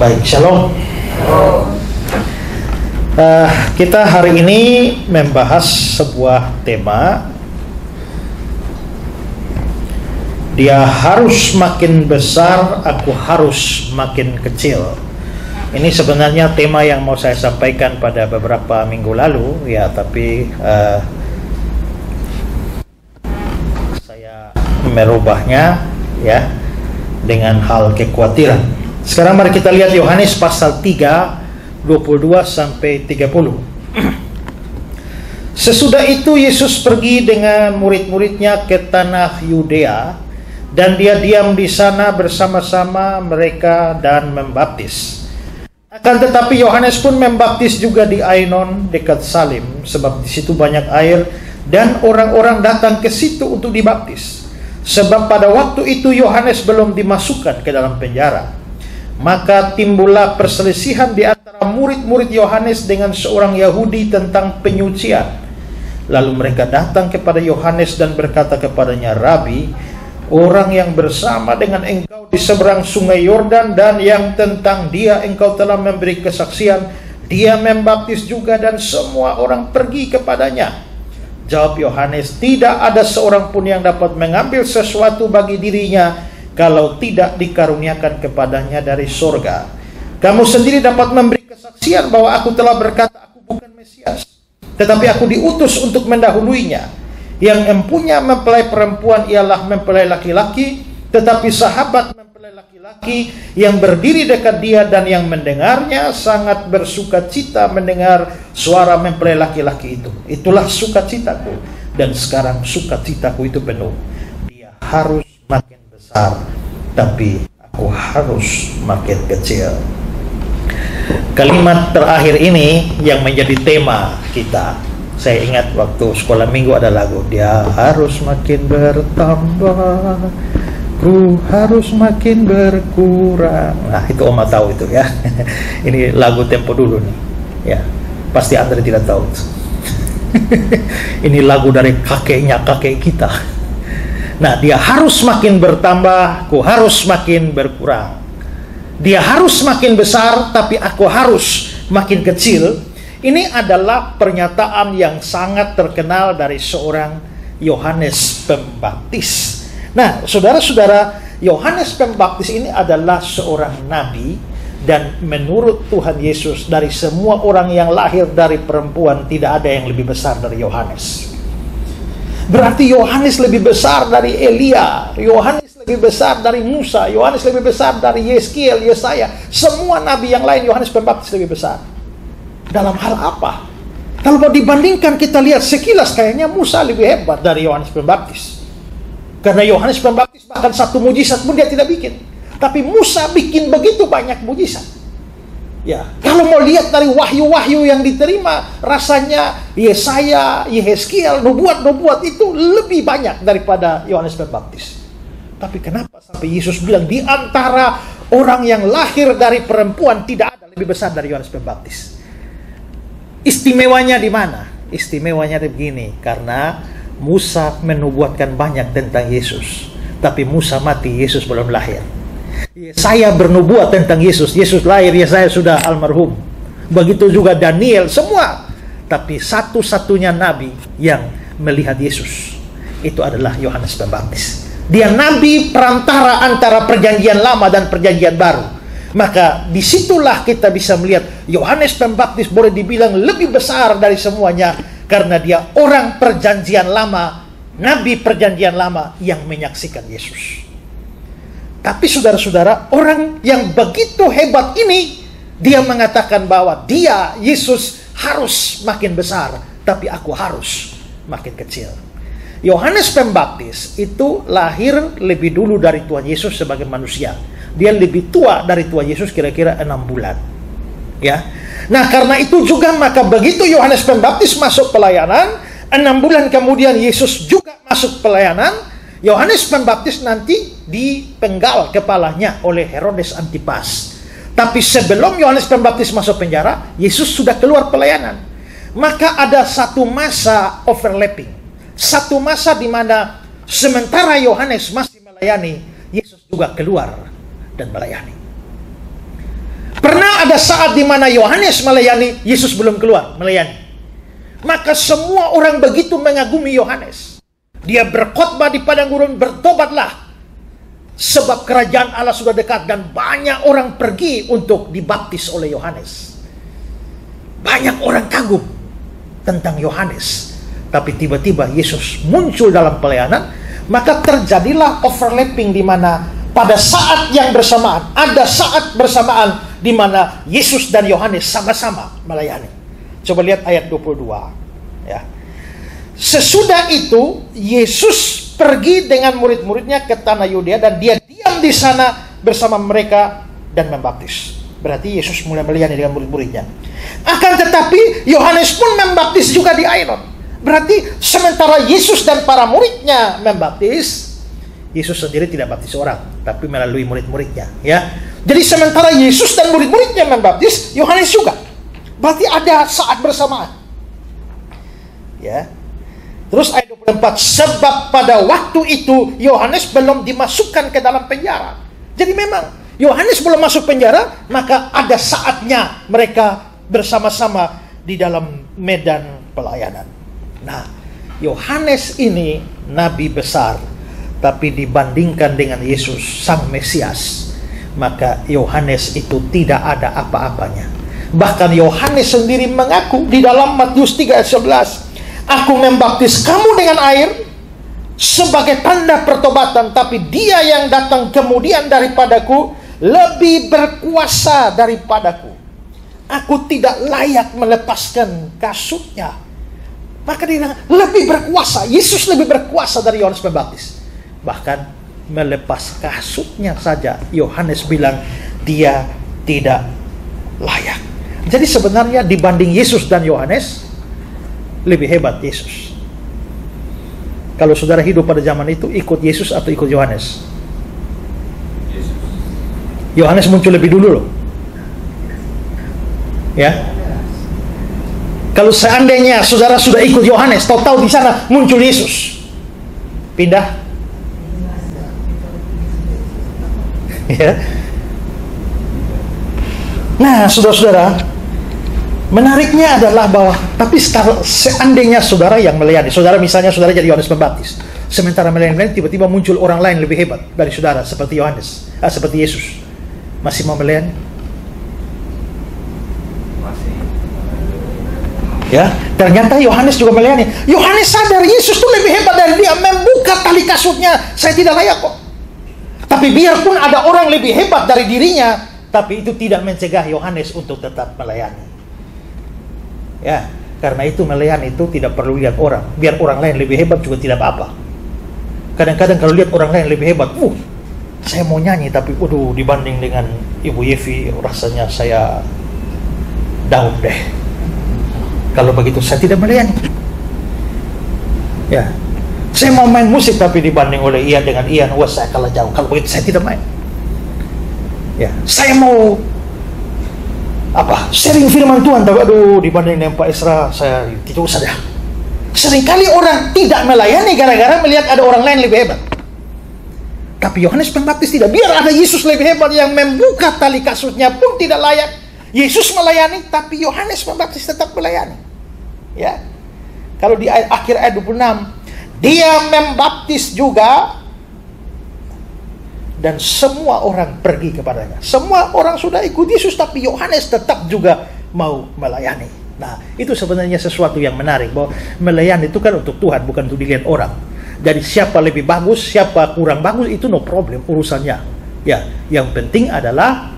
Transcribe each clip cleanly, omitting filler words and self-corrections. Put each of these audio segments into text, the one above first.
Baik, shalom. Kita hari ini membahas sebuah tema. Dia harus makin besar, aku harus makin kecil. Ini sebenarnya tema yang mau saya sampaikan pada beberapa minggu lalu, ya, tapi saya merubahnya, ya, dengan hal kekhawatiran. Sekarang mari kita lihat Yohanes pasal 3, 22 sampai 30. Sesudah itu Yesus pergi dengan murid-muridnya ke tanah Yudea, dan dia diam di sana bersama-sama mereka dan membaptis. Akan tetapi Yohanes pun membaptis juga di Ainon dekat Salim, sebab di situ banyak air dan orang-orang datang ke situ untuk dibaptis. Sebab pada waktu itu Yohanes belum dimasukkan ke dalam penjara. Maka timbullah perselisihan di antara murid-murid Yohanes dengan seorang Yahudi tentang penyucian. Lalu mereka datang kepada Yohanes dan berkata kepadanya, "Rabi, orang yang bersama dengan engkau di seberang sungai Yordan dan yang tentang dia engkau telah memberi kesaksian, dia membaptis juga dan semua orang pergi kepadanya." Jawab Yohanes, "Tidak ada seorang pun yang dapat mengambil sesuatu bagi dirinya kalau tidak dikaruniakan kepadanya dari sorga. Kamu sendiri dapat memberi kesaksian bahwa aku telah berkata aku bukan Mesias, tetapi aku diutus untuk mendahuluinya. Yang empunya mempelai perempuan ialah mempelai laki-laki, tetapi sahabat mempelai laki-laki yang berdiri dekat dia dan yang mendengarnya sangat bersuka cita mendengar suara mempelai laki-laki itu. Itulah sukacitaku, dan sekarang sukacitaku itu penuh. Dia harus makin besar, tapi aku harus makin kecil." Kalimat terakhir ini yang menjadi tema kita. Saya ingat waktu sekolah minggu ada lagu, dia harus makin bertambah, ku harus makin berkurang. Nah, itu Oma tahu itu, ya. Ini lagu tempo dulu nih, ya. Pasti Andre tidak tahu. Ini lagu dari kakeknya kakek kita. Nah, dia harus makin bertambah, ku harus makin berkurang. Dia harus makin besar, tapi aku harus makin kecil. Ini adalah pernyataan yang sangat terkenal dari seorang Yohanes Pembaptis. Nah, saudara-saudara, Yohanes Pembaptis ini adalah seorang nabi, dan menurut Tuhan Yesus, dari semua orang yang lahir dari perempuan tidak ada yang lebih besar dari Yohanes. Berarti Yohanes lebih besar dari Elia, Yohanes lebih besar dari Musa, Yohanes lebih besar dari Yeskiel, Yesaya. Semua nabi yang lain Yohanes Pembaptis lebih besar. Dalam hal apa? Kalau mau dibandingkan, kita lihat sekilas kayaknya Musa lebih hebat dari Yohanes Pembaptis. Karena Yohanes Pembaptis bahkan satu mujizat pun dia tidak bikin. Tapi Musa bikin begitu banyak mujizat. Ya, kalau mau lihat dari wahyu-wahyu yang diterima, rasanya Yesaya, Yeskiel, nubuat-nubuat itu lebih banyak daripada Yohanes Pembaptis. Tapi kenapa sampai Yesus bilang di antara orang yang lahir dari perempuan tidak ada lebih besar dari Yohanes Pembaptis? Istimewanya di mana? Istimewanya begini, karena Musa menubuatkan banyak tentang Yesus, tapi Musa mati, Yesus belum lahir. Yesaya bernubuat tentang Yesus, Yesus lahir, Yesaya sudah almarhum. Begitu juga Daniel, semua. Tapi satu-satunya nabi yang melihat Yesus itu adalah Yohanes Pembaptis. Dia nabi perantara antara perjanjian lama dan perjanjian baru. Maka disitulah kita bisa melihat Yohanes Pembaptis boleh dibilang lebih besar dari semuanya, karena dia orang perjanjian lama, nabi perjanjian lama yang menyaksikan Yesus. Tapi saudara-saudara, orang yang begitu hebat ini, dia mengatakan bahwa dia, Yesus, harus makin besar, tapi aku harus makin kecil. Yohanes Pembaptis itu lahir lebih dulu dari Tuhan Yesus sebagai manusia. Dia lebih tua dari Tuhan Yesus kira-kira 6 bulan. Ya. Nah, karena itu juga maka begitu Yohanes Pembaptis masuk pelayanan, 6 bulan kemudian Yesus juga masuk pelayanan. Yohanes Pembaptis nanti dipenggal kepalanya oleh Herodes Antipas. Tapi sebelum Yohanes Pembaptis masuk penjara, Yesus sudah keluar pelayanan. Maka ada satu masa overlapping. Satu masa di mana sementara Yohanes masih melayani, Yesus juga keluar dan melayani. pada saat di mana Yohanes melayani, Yesus belum keluar melayani. Maka semua orang begitu mengagumi Yohanes. Dia berkhotbah di padang gurun, bertobatlah, sebab kerajaan Allah sudah dekat. Dan banyak orang pergi untuk dibaptis oleh Yohanes. Banyak orang kagum tentang Yohanes. Tapi tiba-tiba Yesus muncul dalam pelayanan. Maka terjadilah overlapping di mana pada saat yang bersamaan, ada saat bersamaan di mana Yesus dan Yohanes sama-sama melayani. Coba lihat ayat 22. Ya. Sesudah itu Yesus pergi dengan murid-muridnya ke tanah Yudea dan dia diam di sana bersama mereka dan membaptis. Berarti Yesus mulai melayani dengan murid-muridnya. Akan tetapi Yohanes pun membaptis juga di Ainon. Berarti sementara Yesus dan para muridnya membaptis, Yesus sendiri tidak baptis orang, tapi melalui murid-muridnya. Ya, jadi sementara Yesus dan murid-muridnya membaptis, Yohanes juga. Berarti ada saat bersamaan. Ya. Terus ayat 24, sebab pada waktu itu Yohanes belum dimasukkan ke dalam penjara. Jadi memang Yohanes belum masuk penjara, maka ada saatnya mereka bersama-sama di dalam medan pelayanan. Nah, Yohanes ini nabi besar, tapi dibandingkan dengan Yesus sang Mesias, maka Yohanes itu tidak ada apa-apanya. Bahkan Yohanes sendiri mengaku di dalam Matius 3 ayat 11, aku membaptis kamu dengan air sebagai tanda pertobatan, tapi dia yang datang kemudian daripadaku lebih berkuasa daripadaku. Aku tidak layak melepaskan kasutnya. Maka dia bilang, lebih berkuasa. Yesus lebih berkuasa dari Yohanes Pembaptis. Bahkan melepas kasutnya saja Yohanes bilang dia tidak layak. Jadi sebenarnya dibanding Yesus dan Yohanes, lebih hebat Yesus. Kalau saudara hidup pada zaman itu, ikut Yesus atau ikut Yohanes? Yohanes muncul lebih dulu loh. Ya. Kalau seandainya saudara sudah ikut Yohanes, tahu-tahu di sana muncul Yesus, pindah. Ya. Nah, saudara-saudara, menariknya adalah bahwa, tapi seandainya saudara yang melayani, saudara misalnya saudara jadi Yohanes Pembaptis, sementara melayani tiba-tiba muncul orang lain lebih hebat dari saudara, seperti Yohanes, seperti Yesus, masih mau melayani? Ya, ternyata Yohanes juga melayani. Yohanes sadar Yesus itu lebih hebat dari dia, membuka tali kasutnya. Saya tidak layak kok. Tapi biarpun ada orang lebih hebat dari dirinya, tapi itu tidak mencegah Yohanes untuk tetap melayani. Ya, karena itu melayani itu tidak perlu lihat orang. Biar orang lain lebih hebat juga tidak apa-apa. Kadang-kadang kalau lihat orang lain lebih hebat, saya mau nyanyi tapi waduh, dibanding dengan Ibu Yevi rasanya saya down deh. Kalau begitu saya tidak melayani. Ya, saya mau main musik tapi dibanding oleh Ian dengan Ian, wah saya kalah jauh. Kalau begitu saya tidak main. Ya, saya mau sharing firman Tuhan, tapi aduh dibanding dengan Pak Isra saya tidak usah dah. Seringkali orang tidak melayani gara-gara melihat ada orang lain lebih hebat. Tapi Yohanes Pembaptis tidak. Biar ada Yesus lebih hebat yang membuka tali kasutnya pun tidak layak. Yesus melayani, tapi Yohanes Pembaptis tetap melayani. Ya. Kalau di akhir ayat 26, dia membaptis juga dan semua orang pergi kepadanya. Semua orang sudah ikut Yesus, tapi Yohanes tetap juga mau melayani. Nah, itu sebenarnya sesuatu yang menarik, bahwa melayani itu kan untuk Tuhan, bukan untuk dilihat orang. Jadi siapa lebih bagus, siapa kurang bagus, itu no problem urusannya. Ya, yang penting adalah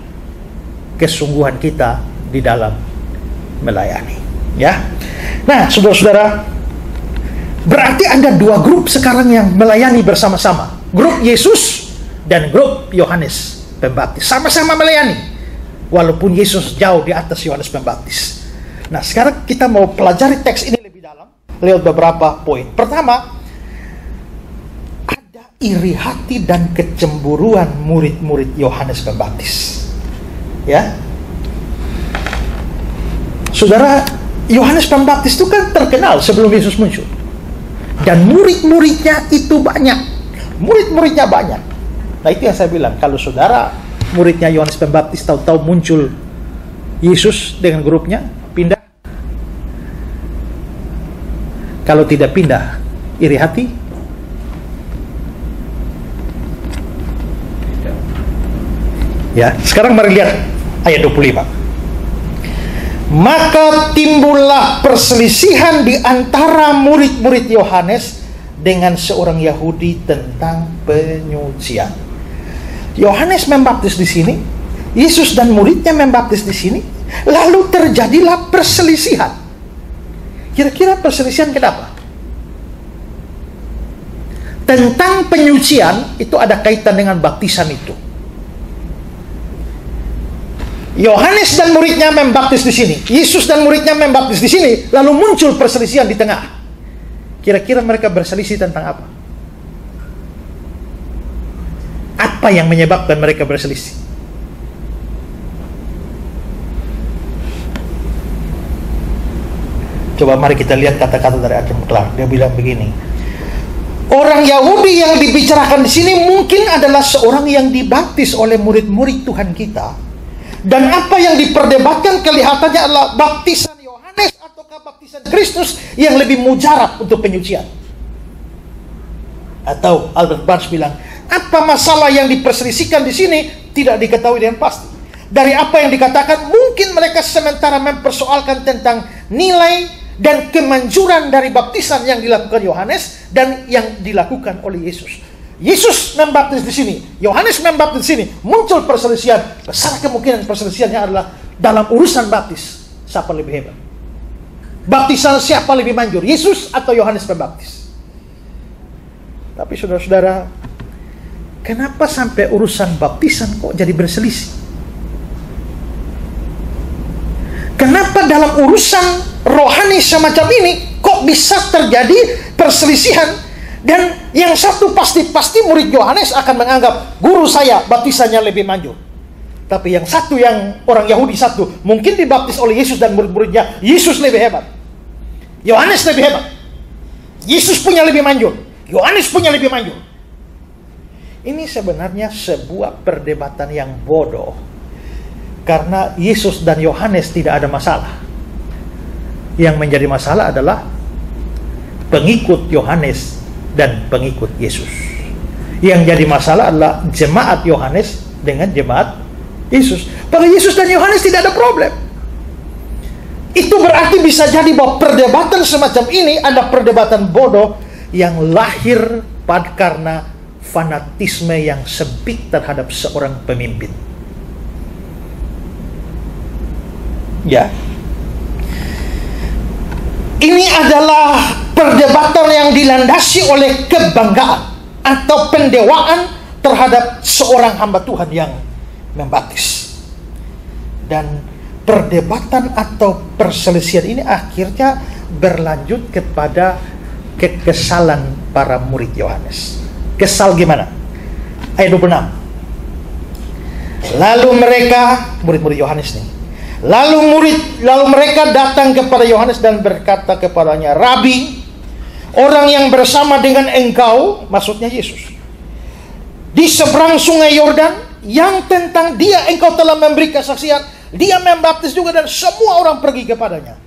kesungguhan kita di dalam melayani. Ya. Nah, saudara-saudara, berarti ada dua grup sekarang yang melayani bersama-sama. Grup Yesus dan grup Yohanes Pembaptis. Sama-sama melayani. Walaupun Yesus jauh di atas Yohanes Pembaptis. Nah, sekarang kita mau pelajari teks ini lebih dalam lewat beberapa poin. Pertama, ada iri hati dan kecemburuan murid-murid Yohanes Pembaptis. Ya. Saudara, Yohanes Pembaptis itu kan terkenal sebelum Yesus muncul. Dan murid-muridnya itu banyak. Murid-muridnya banyak. Nah, itu yang saya bilang, kalau saudara muridnya Yohanes Pembaptis tahu-tahu muncul Yesus dengan grupnya pindah? Kalau tidak pindah, iri hati? Ya, sekarang mari lihat ayat 25. Maka timbullah perselisihan di antara murid-murid Yohanes dengan seorang Yahudi tentang penyucian. Yohanes membaptis di sini, Yesus dan muridnya membaptis di sini, lalu terjadilah perselisihan. Kira-kira perselisihan kenapa? Tentang penyucian itu ada kaitan dengan baptisan itu. Yohanes dan muridnya membaptis di sini, Yesus dan muridnya membaptis di sini, lalu muncul perselisihan di tengah. Kira-kira mereka berselisih tentang apa? Apa yang menyebabkan mereka berselisih? Coba mari kita lihat kata-kata dari Adam Clark. Dia bilang begini, orang Yahudi yang dibicarakan di sini mungkin adalah seorang yang dibaptis oleh murid-murid Tuhan kita. Dan apa yang diperdebatkan kelihatannya adalah baptisan Yohanes ataukah baptisan Kristus yang lebih mujarab untuk penyucian. Atau Albert Barnes bilang, apa masalah yang diperselisihkan di sini tidak diketahui dengan pasti. Dari apa yang dikatakan, mungkin mereka sementara mempersoalkan tentang nilai dan kemanjuran dari baptisan yang dilakukan Yohanes dan yang dilakukan oleh Yesus. Yesus membaptis di sini, Yohanes membaptis di sini, muncul perselisihan. Besar kemungkinan perselisihannya adalah dalam urusan baptis. Siapa lebih hebat? Baptisan siapa lebih manjur, Yesus atau Yohanes Pembaptis? Tapi saudara-saudara, kenapa sampai urusan baptisan kok jadi berselisih? Kenapa dalam urusan rohani semacam ini kok bisa terjadi perselisihan? Dan yang satu pasti murid Yohanes akan menganggap guru saya baptisannya lebih manjur. Tapi yang satu, yang orang Yahudi satu, mungkin dibaptis oleh Yesus dan murid-muridnya, Yesus lebih hebat, Yohanes lebih hebat. Yesus punya lebih manjur, Yohanes punya lebih manjur. Ini sebenarnya sebuah perdebatan yang bodoh. Karena Yesus dan Yohanes tidak ada masalah. Yang menjadi masalah adalah pengikut Yohanes dan pengikut Yesus. Yang jadi masalah adalah jemaat Yohanes dengan jemaat Yesus. Pada Yesus dan Yohanes tidak ada problem. Itu berarti bisa jadi bahwa perdebatan semacam ini ada perdebatan bodoh yang lahir karena fanatisme yang sempit terhadap seorang pemimpin. Ya. Ini adalah perdebatan yang dilandasi oleh kebanggaan atau pendewaan terhadap seorang hamba Tuhan yang membaptis. Dan perdebatan atau perselisihan ini akhirnya berlanjut kepada kekesalan para murid Yohanes. Kesal gimana? Ayat 26. Lalu mereka, murid-murid Yohanes nih, Lalu mereka datang kepada Yohanes dan berkata kepadanya, Rabi, orang yang bersama dengan engkau, maksudnya Yesus, di seberang sungai Yordan, yang tentang dia engkau telah memberi kesaksian, dia membaptis juga dan semua orang pergi kepadanya.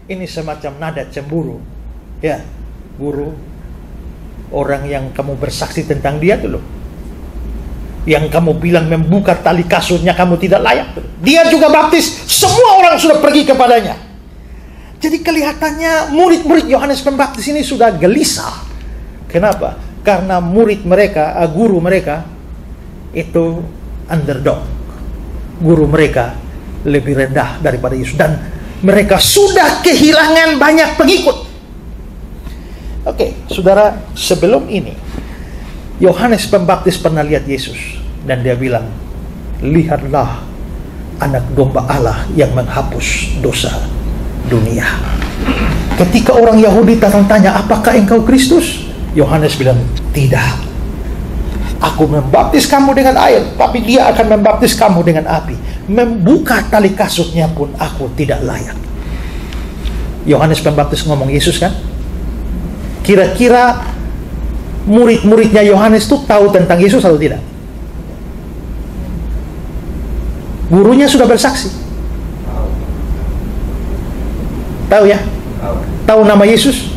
Ini semacam nada cemburu. Ya, guru, orang yang kamu bersaksi tentang dia dulu, yang kamu bilang membuka tali kasurnya kamu tidak layak, dia juga baptis, semua orang sudah pergi kepadanya. Jadi kelihatannya murid-murid Yohanes Pembaptis ini sudah gelisah. Kenapa? Karena murid mereka, guru mereka itu underdog. Guru mereka lebih rendah daripada Yesus dan mereka sudah kehilangan banyak pengikut. Oke, saudara, sebelum ini Yohanes Pembaptis pernah lihat Yesus dan dia bilang, lihatlah anak domba Allah yang menghapus dosa dunia. Ketika orang Yahudi datang tanya, apakah engkau Kristus? Yohanes bilang, tidak. Aku membaptis kamu dengan air, tapi dia akan membaptis kamu dengan api. Membuka tali kasutnya pun aku tidak layak. Yohanes Pembaptis ngomong Yesus kan? Kira-kira murid-muridnya Yohanes itu tahu tentang Yesus atau tidak? Gurunya sudah bersaksi. Tahu ya? Tahu nama Yesus?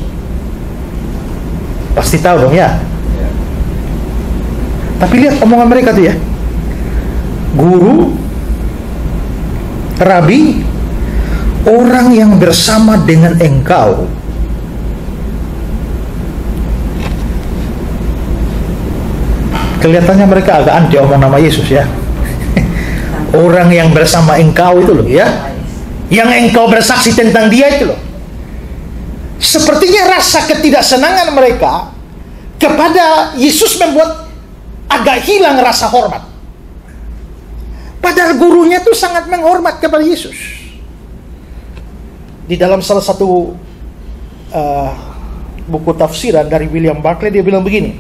Pasti tahu dong ya. Tapi lihat omongan mereka tuh ya. Guru, Rabi, orang yang bersama dengan engkau. Kelihatannya mereka agak anti omong nama Yesus ya. Orang yang bersama engkau itu loh ya. Yang engkau bersaksi tentang dia itu loh. Sepertinya rasa ketidaksenangan mereka kepada Yesus membuat agak hilang rasa hormat. Padahal gurunya tuh sangat menghormat kepada Yesus. Di dalam salah satu buku tafsiran dari William Barclay, dia bilang begini,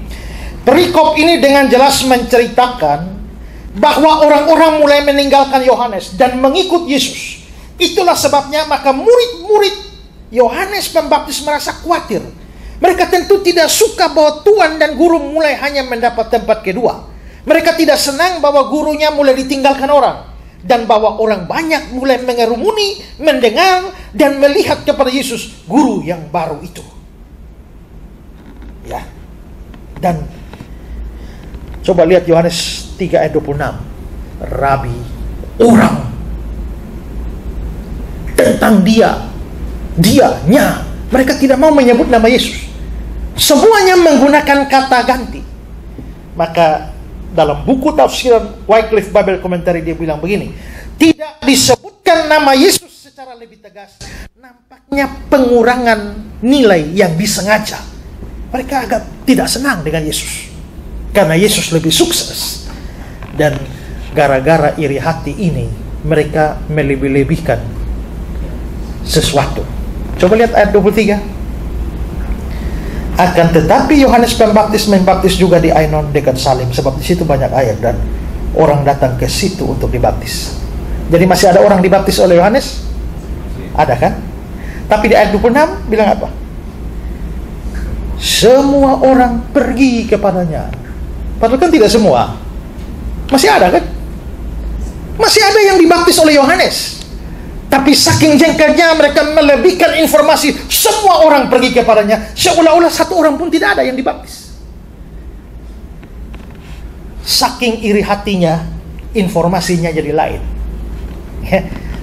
perikop ini dengan jelas menceritakan bahwa orang-orang mulai meninggalkan Yohanes dan mengikut Yesus. Itulah sebabnya maka murid-murid Yohanes Pembaptis merasa khawatir. Mereka tentu tidak suka bahwa Tuhan dan guru mulai hanya mendapat tempat kedua. Mereka tidak senang bahwa gurunya mulai ditinggalkan orang. Dan bahwa orang banyak mulai mengerumuni, mendengar, dan melihat kepada Yesus, guru yang baru itu. Ya. Dan coba lihat Yohanes 3 ayat 26. Rabi, orang. Tentang dianya. Mereka tidak mau menyebut nama Yesus. Semuanya menggunakan kata ganti. Maka dalam buku tafsiran Wycliffe Bible Commentary dia bilang begini, tidak disebutkan nama Yesus secara lebih tegas, nampaknya pengurangan nilai yang disengaja. Mereka agak tidak senang dengan Yesus karena Yesus lebih sukses. Dan gara-gara iri hati ini mereka melebih-lebihkan sesuatu. Coba lihat ayat 23. Akan tetapi Yohanes Pembaptis membaptis juga di Ainon dekat Salim, sebab di situ banyak air dan orang datang ke situ untuk dibaptis. Jadi masih ada orang dibaptis oleh Yohanes? Ada kan? Tapi di ayat 26 bilang apa? Semua orang pergi kepadanya. Padahal kan tidak semua. Masih ada kan? Masih ada yang dibaptis oleh Yohanes. Tapi saking jengkelnya mereka melebihkan informasi, semua orang pergi kepadanya, seolah-olah satu orang pun tidak ada yang dibaptis. Saking iri hatinya, informasinya jadi lain.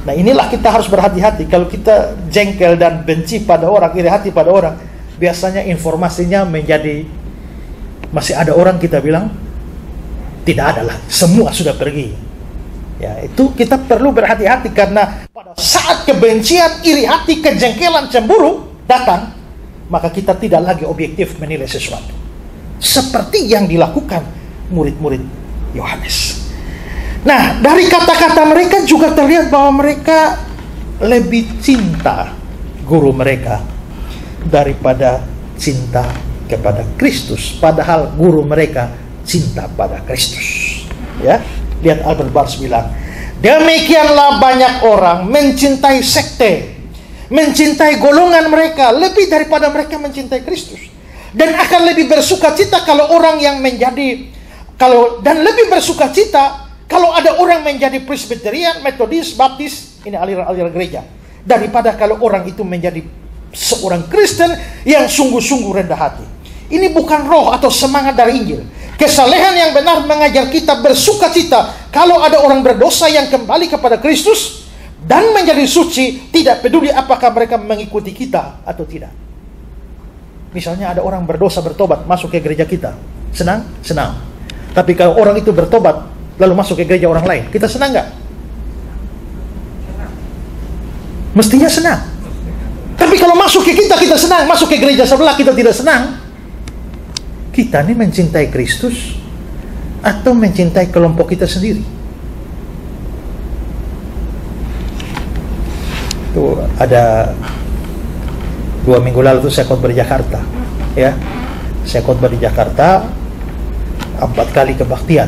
Nah inilah kita harus berhati-hati. Kalau kita jengkel dan benci pada orang, iri hati pada orang, biasanya informasinya menjadi, masih ada orang kita bilang, tidak ada lah, semua sudah pergi. Ya, itu kita perlu berhati-hati karena pada saat kebencian, iri hati, kejengkelan, cemburu datang, maka kita tidak lagi objektif menilai sesuatu. Seperti yang dilakukan murid-murid Yohanes. Nah, dari kata-kata mereka juga terlihat bahwa mereka lebih cinta guru mereka daripada cinta kepada Kristus. Padahal guru mereka cinta pada Kristus. Ya. Lihat Albert Barnes bilang, demikianlah banyak orang mencintai sekte, mencintai golongan mereka lebih daripada mereka mencintai Kristus, dan akan lebih bersukacita kalau orang yang menjadi dan lebih bersukacita kalau ada orang menjadi Presbyterian, Metodis, Baptis, ini aliran-aliran gereja, daripada kalau orang itu menjadi seorang Kristen yang sungguh-sungguh rendah hati. Ini bukan roh atau semangat dari Injil. Kesalehan yang benar mengajar kita bersukacita kalau ada orang berdosa yang kembali kepada Kristus dan menjadi suci, tidak peduli apakah mereka mengikuti kita atau tidak. Misalnya ada orang berdosa bertobat masuk ke gereja kita, senang? Senang. Tapi kalau orang itu bertobat lalu masuk ke gereja orang lain, kita senang nggak? Mestinya senang. Tapi kalau masuk ke kita, kita senang. Masuk ke gereja sebelah, kita tidak senang. Kita ini mencintai Kristus atau mencintai kelompok kita sendiri? Tuh ada 2 minggu lalu tuh saya khotbah di Jakarta, ya. Saya khotbah di Jakarta 4 kali kebaktian,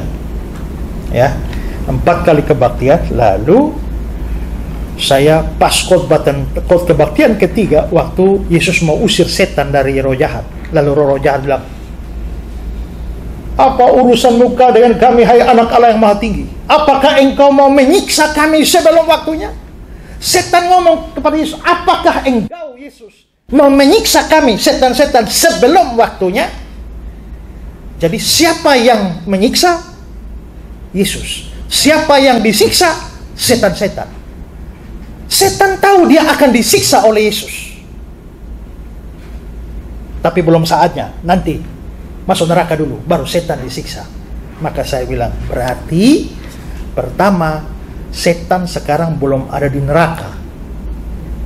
ya. 4 kali kebaktian. Lalu saya pas khotbah kebaktian ketiga, waktu Yesus mau usir setan dari roh jahat. Lalu roh jahat bilang, apa urusan muka dengan kami, hai anak Allah yang maha tinggi? Apakah engkau mau menyiksa kami sebelum waktunya? Setan ngomong kepada Yesus, apakah engkau Yesus mau menyiksa kami setan-setan sebelum waktunya? Jadi siapa yang menyiksa? Yesus. Siapa yang disiksa? Setan-setan. Setan tahu dia akan disiksa oleh Yesus. Tapi belum saatnya. Nanti masuk neraka dulu, baru setan disiksa. Maka saya bilang, berarti pertama, setan sekarang belum ada di neraka.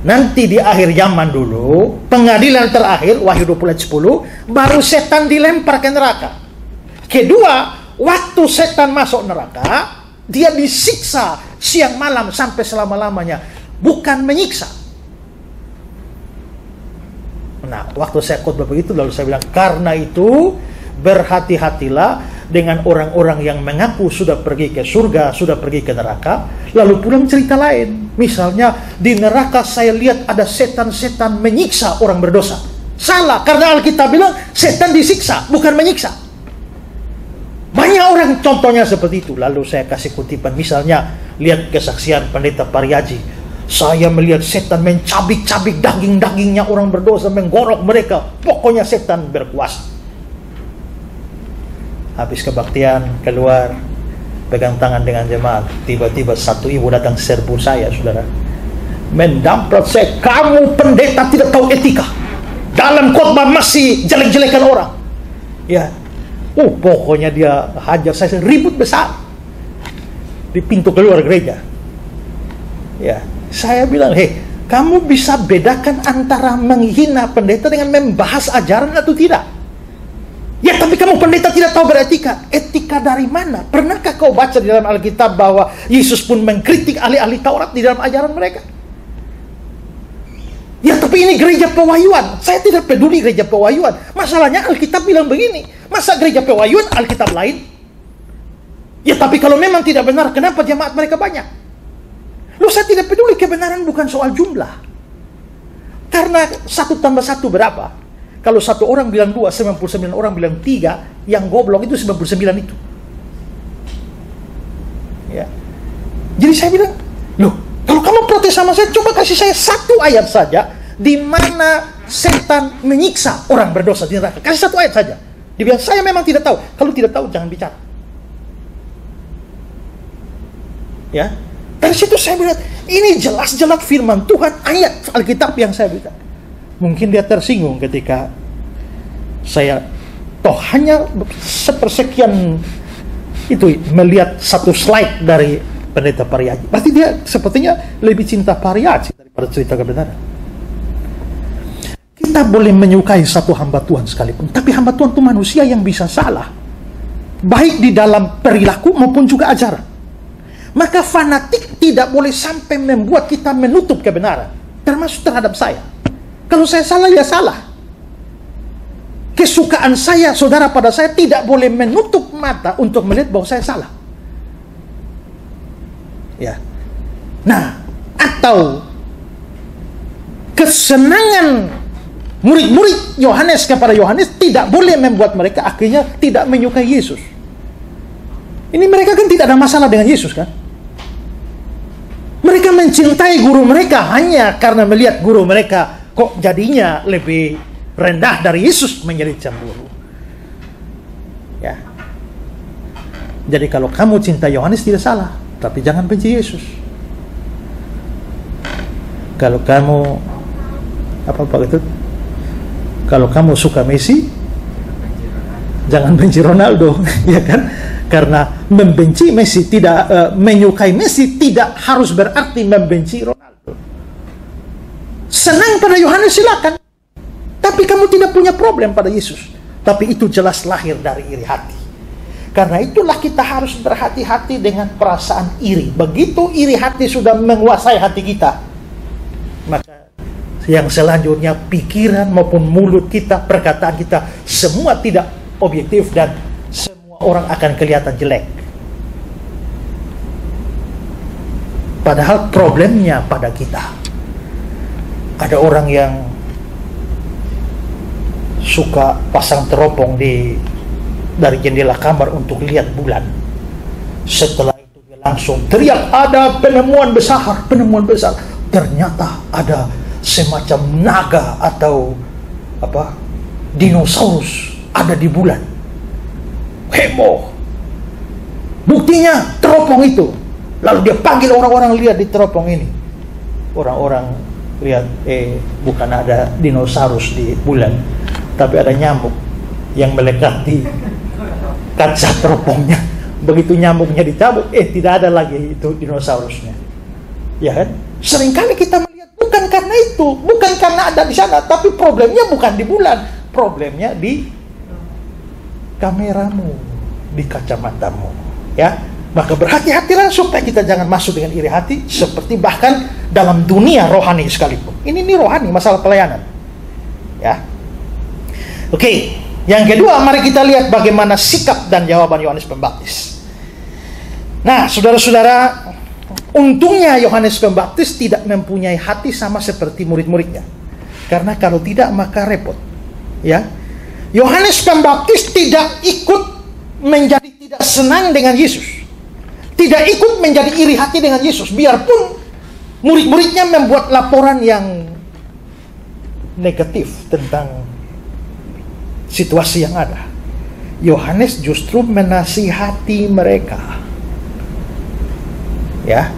Nanti di akhir zaman dulu, pengadilan terakhir, Wahyu 20 ayat 10, baru setan dilempar ke neraka. Kedua, waktu setan masuk neraka, dia disiksa siang malam sampai selama-lamanya, bukan menyiksa. Nah, waktu saya khotbah begitu, lalu saya bilang, karena itu berhati-hatilah dengan orang-orang yang mengaku sudah pergi ke surga, sudah pergi ke neraka, lalu pulang cerita lain. Misalnya, di neraka saya lihat ada setan-setan menyiksa orang berdosa. Salah, karena Alkitab bilang setan disiksa, bukan menyiksa. Banyak orang contohnya seperti itu. Lalu saya kasih kutipan, misalnya, lihat kesaksian Pendeta Pariaji. Saya melihat setan mencabik-cabik daging-dagingnya orang berdosa, menggorok mereka. Pokoknya setan berkuasa. Habis kebaktian, keluar, pegang tangan dengan jemaat. Tiba-tiba satu ibu datang serbu saya, saudara. Mendamprat saya, kamu pendeta tidak tahu etika. Dalam khotbah masih jelek-jelekan orang. Ya, pokoknya dia hajar saya, ribut besar. Di pintu keluar gereja. Ya, saya bilang, hei, kamu bisa bedakan antara menghina pendeta dengan membahas ajaran atau tidak? Ya, tapi kamu pendeta tidak tahu beretika. Etika dari mana? Pernahkah kau baca di dalam Alkitab bahwa Yesus pun mengkritik ahli-ahli Taurat di dalam ajaran mereka? Ya, tapi ini gereja pewahyuan. Saya tidak peduli gereja pewahyuan. Masalahnya Alkitab bilang begini. Masa gereja pewahyuan, Alkitab lain? Ya, tapi kalau memang tidak benar, kenapa jemaat mereka banyak? Loh, saya tidak peduli, kebenaran bukan soal jumlah. Karena 1 tambah 1 berapa? Kalau satu orang bilang 2, 99 orang bilang 3, yang goblok itu 99 itu. Ya. Jadi saya bilang, loh, kalau kamu protes sama saya, coba kasih saya satu ayat saja di mana setan menyiksa orang berdosa di neraka. Kasih satu ayat saja. Dia bilang, saya memang tidak tahu. Kalau tidak tahu, jangan bicara. Ya. Dari situ saya bilang, ini jelas-jelas firman Tuhan, ayat Alkitab yang saya bilang. Mungkin dia tersinggung ketika saya hanya sepersekian itu melihat satu slide dari Pendeta Pariaji. Pasti dia sepertinya lebih cinta Pariaji daripada cerita kebenaran. Kita boleh menyukai satu hamba Tuhan sekalipun, tapi hamba Tuhan itu manusia yang bisa salah, baik di dalam perilaku maupun juga ajaran. Maka fanatik tidak boleh sampai membuat kita menutup kebenaran, termasuk terhadap saya. Kalau saya salah, ya salah. Kesukaan saya, saudara, pada saya tidak boleh menutup mata untuk melihat bahwa saya salah. Ya. Nah, atau kesenangan murid-murid Yohanes kepada Yohanes tidak boleh membuat mereka akhirnya tidak menyukai Yesus. Ini mereka kan tidak ada masalah dengan Yesus, kan? Mereka mencintai guru mereka hanya karena melihat guru mereka kok jadinya lebih rendah dari Yesus, menjadi cemburu. Ya. Jadi kalau kamu cinta Yohanes tidak salah, tapi jangan benci Yesus. Kalau kamu itu? Kalau kamu suka Messi, jangan benci Ronaldo, ya kan? Karena membenci Messi tidak menyukai Messi tidak harus berarti membenci Ronaldo. Senang pada Yohanes silakan, tapi kamu tidak punya problem pada Yesus. Tapi itu jelas lahir dari iri hati. Karena itulah kita harus berhati-hati dengan perasaan iri. Begitu iri hati sudah menguasai hati kita, maka yang selanjutnya pikiran maupun mulut kita, perkataan kita, semua tidak objektif dan semua orang akan kelihatan jelek. Padahal problemnya pada kita. Ada orang yang suka pasang teropong dari jendela kamar untuk lihat bulan. Setelah itu dia langsung teriak, ada penemuan besar, penemuan besar. ternyata ada semacam naga atau dinosaurus ada di bulan. Heboh. Buktinya teropong itu. Lalu dia panggil orang-orang, lihat di teropong ini. Orang-orang lihat, bukan ada dinosaurus di bulan, tapi ada nyamuk yang melekati kaca teropongnya. Begitu nyamuknya dicabut, tidak ada lagi itu dinosaurusnya. Ya kan? Seringkali kita melihat bukan karena itu, bukan karena ada di sana, tapi problemnya bukan di bulan, problemnya di kameramu, di kacamatamu. Ya, maka berhati-hatilah supaya kita jangan masuk dengan iri hati, seperti bahkan dalam dunia rohani sekalipun. Ini rohani, masalah pelayanan. Ya. Oke, yang kedua, mari kita lihat bagaimana sikap dan jawaban Yohanes Pembaptis. Nah, saudara-saudara, untungnya Yohanes Pembaptis tidak mempunyai hati sama seperti murid-muridnya. Karena kalau tidak maka repot. Ya. Yohanes Pembaptis tidak ikut menjadi tidak senang dengan Yesus. Tidak ikut menjadi iri hati dengan Yesus. Biarpun murid-muridnya membuat laporan yang negatif tentang situasi yang ada. Yohanes justru menasihati mereka. Ya.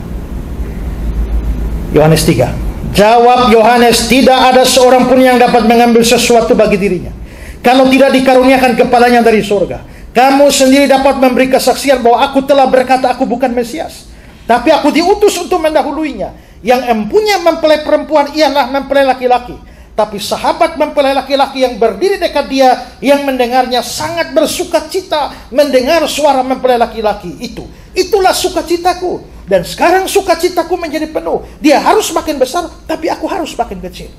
Yohanes 3. Jawab Yohanes, tidak ada seorang pun yang dapat mengambil sesuatu bagi dirinya kalau tidak dikaruniakan kepalanya dari surga. Kamu sendiri dapat memberi kesaksian bahwa aku telah berkata aku bukan Mesias, tapi aku diutus untuk mendahuluinya. Yang empunya mempelai perempuan ialah mempelai laki-laki. Tapi sahabat mempelai laki-laki yang berdiri dekat dia, yang mendengarnya sangat bersuka cita mendengar suara mempelai laki-laki itu. Itulah sukacitaku. Dan sekarang sukacitaku menjadi penuh. Dia harus makin besar, tapi aku harus makin kecil.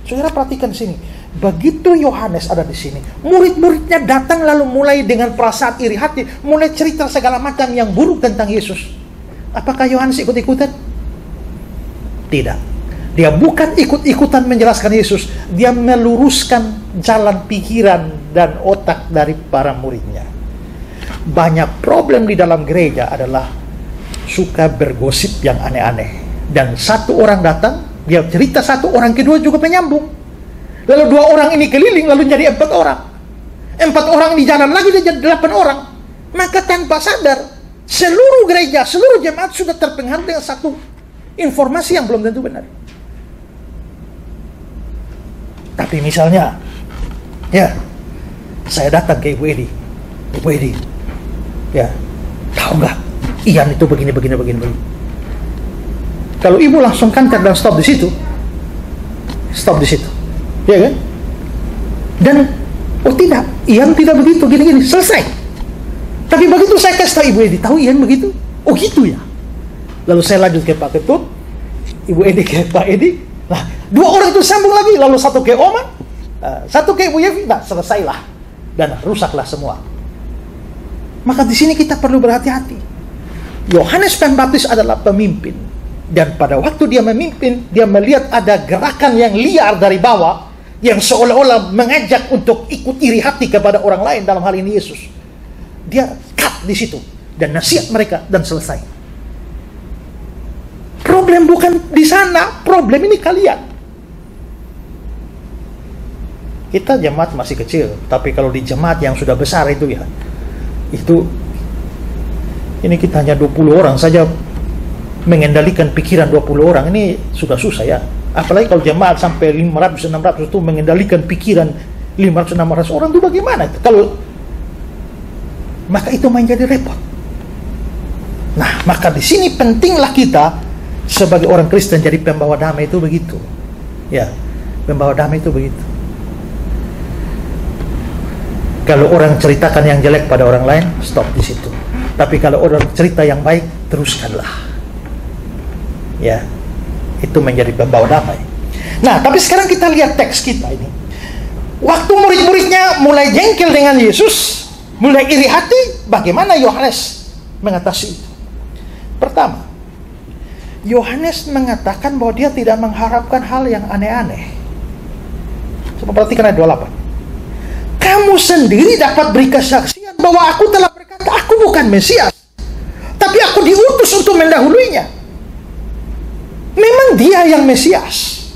Saudara perhatikan sini. Begitu Yohanes ada di sini, murid-muridnya datang lalu mulai dengan perasaan iri hati, mulai cerita segala macam yang buruk tentang Yesus. Apakah Yohanes ikut-ikutan? Tidak. Dia bukan ikut-ikutan menjelaskan Yesus, dia meluruskan jalan pikiran dan otak dari para muridnya. Banyak problem di dalam gereja adalah suka bergosip yang aneh-aneh. Dan satu orang datang, dia cerita satu, orang kedua juga menyambung. Lalu 2 orang ini keliling, lalu jadi 4 orang. 4 orang di jalan lagi, dia jadi 8 orang. Maka tanpa sadar, seluruh gereja, seluruh jemaat sudah terpengaruh dengan satu informasi yang belum tentu benar. Tapi misalnya, ya, saya datang ke Ibu Edi. Ibu Edi, ya, tahu nggak? Ian itu begini. Kalau Ibu langsung kantor dan stop di situ. Ya kan? Dan tidak, Ian tidak begitu, gini, selesai. Tapi begitu saya kasih tahu Ibu Edi, tahu Ian begitu? Oh gitu ya. Lalu saya lanjut ke Pak Ketut, Ibu Edi ke Pak Edi. Nah, 2 orang itu sambung lagi, lalu satu ke Oma, satu ke Ibu Yevi. Nah, selesailah dan rusaklah semua. Maka di sini kita perlu berhati-hati. Yohanes Pembaptis adalah pemimpin, dan pada waktu dia memimpin, dia melihat ada gerakan yang liar dari bawah, yang seolah-olah mengajak untuk ikut iri hati kepada orang lain, dalam hal ini Yesus. Dia cut di situ dan nasihat mereka dan selesai. Problem bukan di sana, problem ini kalian. Kita jemaat masih kecil, tapi kalau di jemaat yang sudah besar itu ini kita hanya 20 orang saja mengendalikan pikiran 20 orang, ini sudah susah ya. Apalagi kalau jemaat sampai 500-600 itu mengendalikan pikiran 500-600 orang itu bagaimana? Maka itu menjadi repot. Nah, maka di sini pentinglah kita sebagai orang Kristen jadi pembawa damai itu begitu. Ya, pembawa damai itu begitu. Kalau orang ceritakan yang jelek pada orang lain, stop di situ. Tapi kalau orang cerita yang baik, teruskanlah. Ya. Itu menjadi pembawa damai. Nah, tapi sekarang kita lihat teks kita ini. Waktu murid-muridnya mulai jengkel dengan Yesus, mulai iri hati, bagaimana Yohanes mengatasi itu? Pertama, Yohanes mengatakan bahwa dia tidak mengharapkan hal yang aneh-aneh. Coba perhatikan ayat 28. Kamu sendiri dapat beri kesaksian bahwa aku telah berkata aku bukan Mesias, tapi aku diutus untuk mendahuluinya. Memang bukan dia yang Mesias.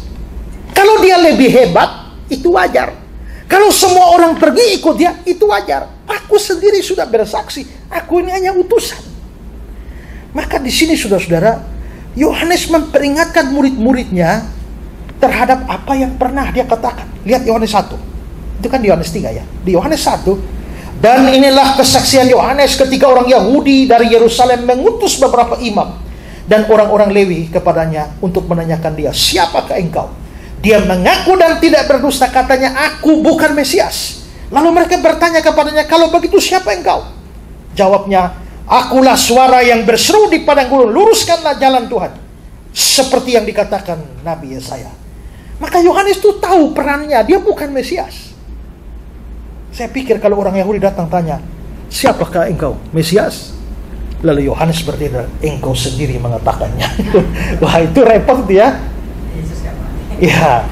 Kalau dia lebih hebat, itu wajar. Kalau semua orang pergi ikut dia, itu wajar. Aku sendiri sudah bersaksi, aku ini hanya utusan. Maka di sini saudara-saudara, Yohanes memperingatkan murid-muridnya terhadap apa yang pernah dia katakan. Lihat Yohanes 1. Itu kan di Yohanes 3 ya. Di Yohanes 1, dan inilah kesaksian Yohanes ketika orang Yahudi dari Yerusalem mengutus beberapa imam dan orang-orang Lewi kepadanya untuk menanyakan dia, siapakah engkau? Dia mengaku dan tidak berdusta, katanya, aku bukan Mesias. Lalu mereka bertanya kepadanya, kalau begitu siapa engkau? Jawabnya, akulah suara yang berseru di padang gurun, luruskanlah jalan Tuhan, seperti yang dikatakan Nabi Yesaya. Maka Yohanes itu tahu perannya, dia bukan Mesias. Saya pikir kalau orang Yahudi datang tanya, siapakah engkau? Mesias? Lalu Yohanes berkata, engkau sendiri mengatakannya. Wah, itu repot ya. Ya.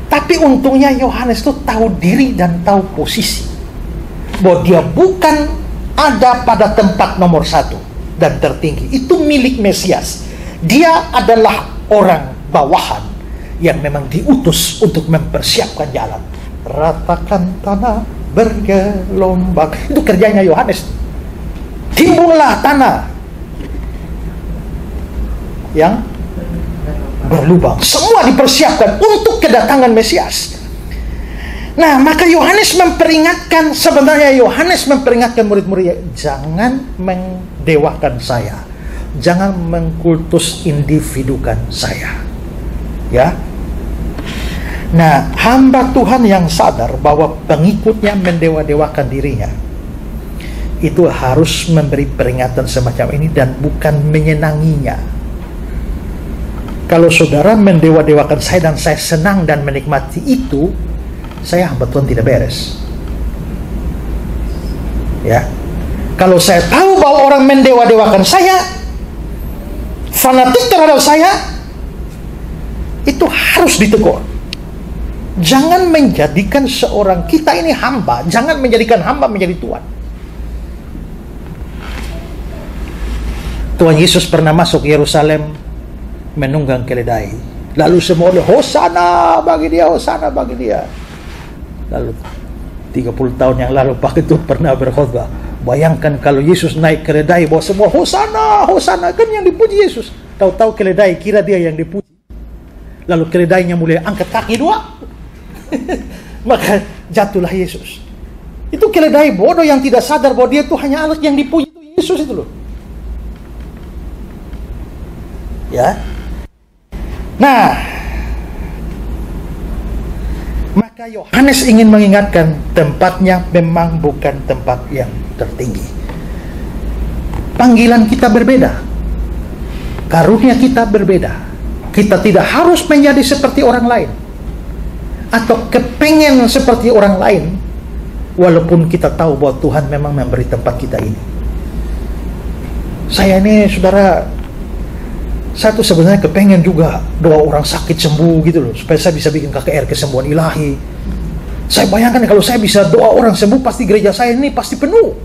Tapi untungnya Yohanes itu tahu diri dan tahu posisi. Bahwa dia bukan ada pada tempat nomor 1 dan tertinggi. Itu milik Mesias. Dia adalah orang bawahan yang memang diutus untuk mempersiapkan jalan. Ratakan tanah bergelombang. Itu kerjanya Yohanes. Timbullah tanah yang berlubang. Semua dipersiapkan untuk kedatangan Mesias. Nah, maka Yohanes memperingatkan, sebenarnya Yohanes memperingatkan murid-muridnya, jangan mendewakan saya. Jangan mengkultus individukan saya. Ya. Nah, hamba Tuhan yang sadar bahwa pengikutnya mendewa-dewakan dirinya, itu harus memberi peringatan semacam ini dan bukan menyenanginya. Kalau saudara mendewa-dewakan saya dan saya senang dan menikmati itu, saya hamba Tuhan tidak beres. Ya. Kalau saya tahu bahwa orang mendewa-dewakan saya, fanatik terhadap saya, itu harus ditegur. Jangan menjadikan seorang, kita ini hamba, jangan menjadikan hamba menjadi Tuhan. Tuhan Yesus pernah masuk Yerusalem menunggang keledai. Lalu semua orang, Hosana bagi dia, Hosana bagi dia. Lalu 30 tahun yang lalu Pak Ketut pernah berkhotbah, bayangkan kalau Yesus naik keledai bawa semua Hosana, Hosana, kan yang dipuji Yesus. Tahu-tahu keledai kira dia yang dipuji. Lalu keledainya mulai angkat kaki 2. Maka jatuhlah Yesus. Itu keledai bodoh yang tidak sadar bahwa dia itu hanya alat yang dipuji, itu Yesus itu loh. Ya. Nah, maka Yohanes ingin mengingatkan tempatnya memang bukan tempat yang tertinggi. Panggilan kita berbeda. Karunia kita berbeda. Kita tidak harus menjadi seperti orang lain atau kepengen seperti orang lain, walaupun kita tahu bahwa Tuhan memang memberi tempat kita ini. Saya ini, saudara, saya tuh sebenarnya kepengen juga doa orang sakit sembuh gitu loh, supaya saya bisa bikin KKR kesembuhan ilahi. Saya bayangkan kalau saya bisa doa orang sembuh, pasti gereja saya ini pasti penuh.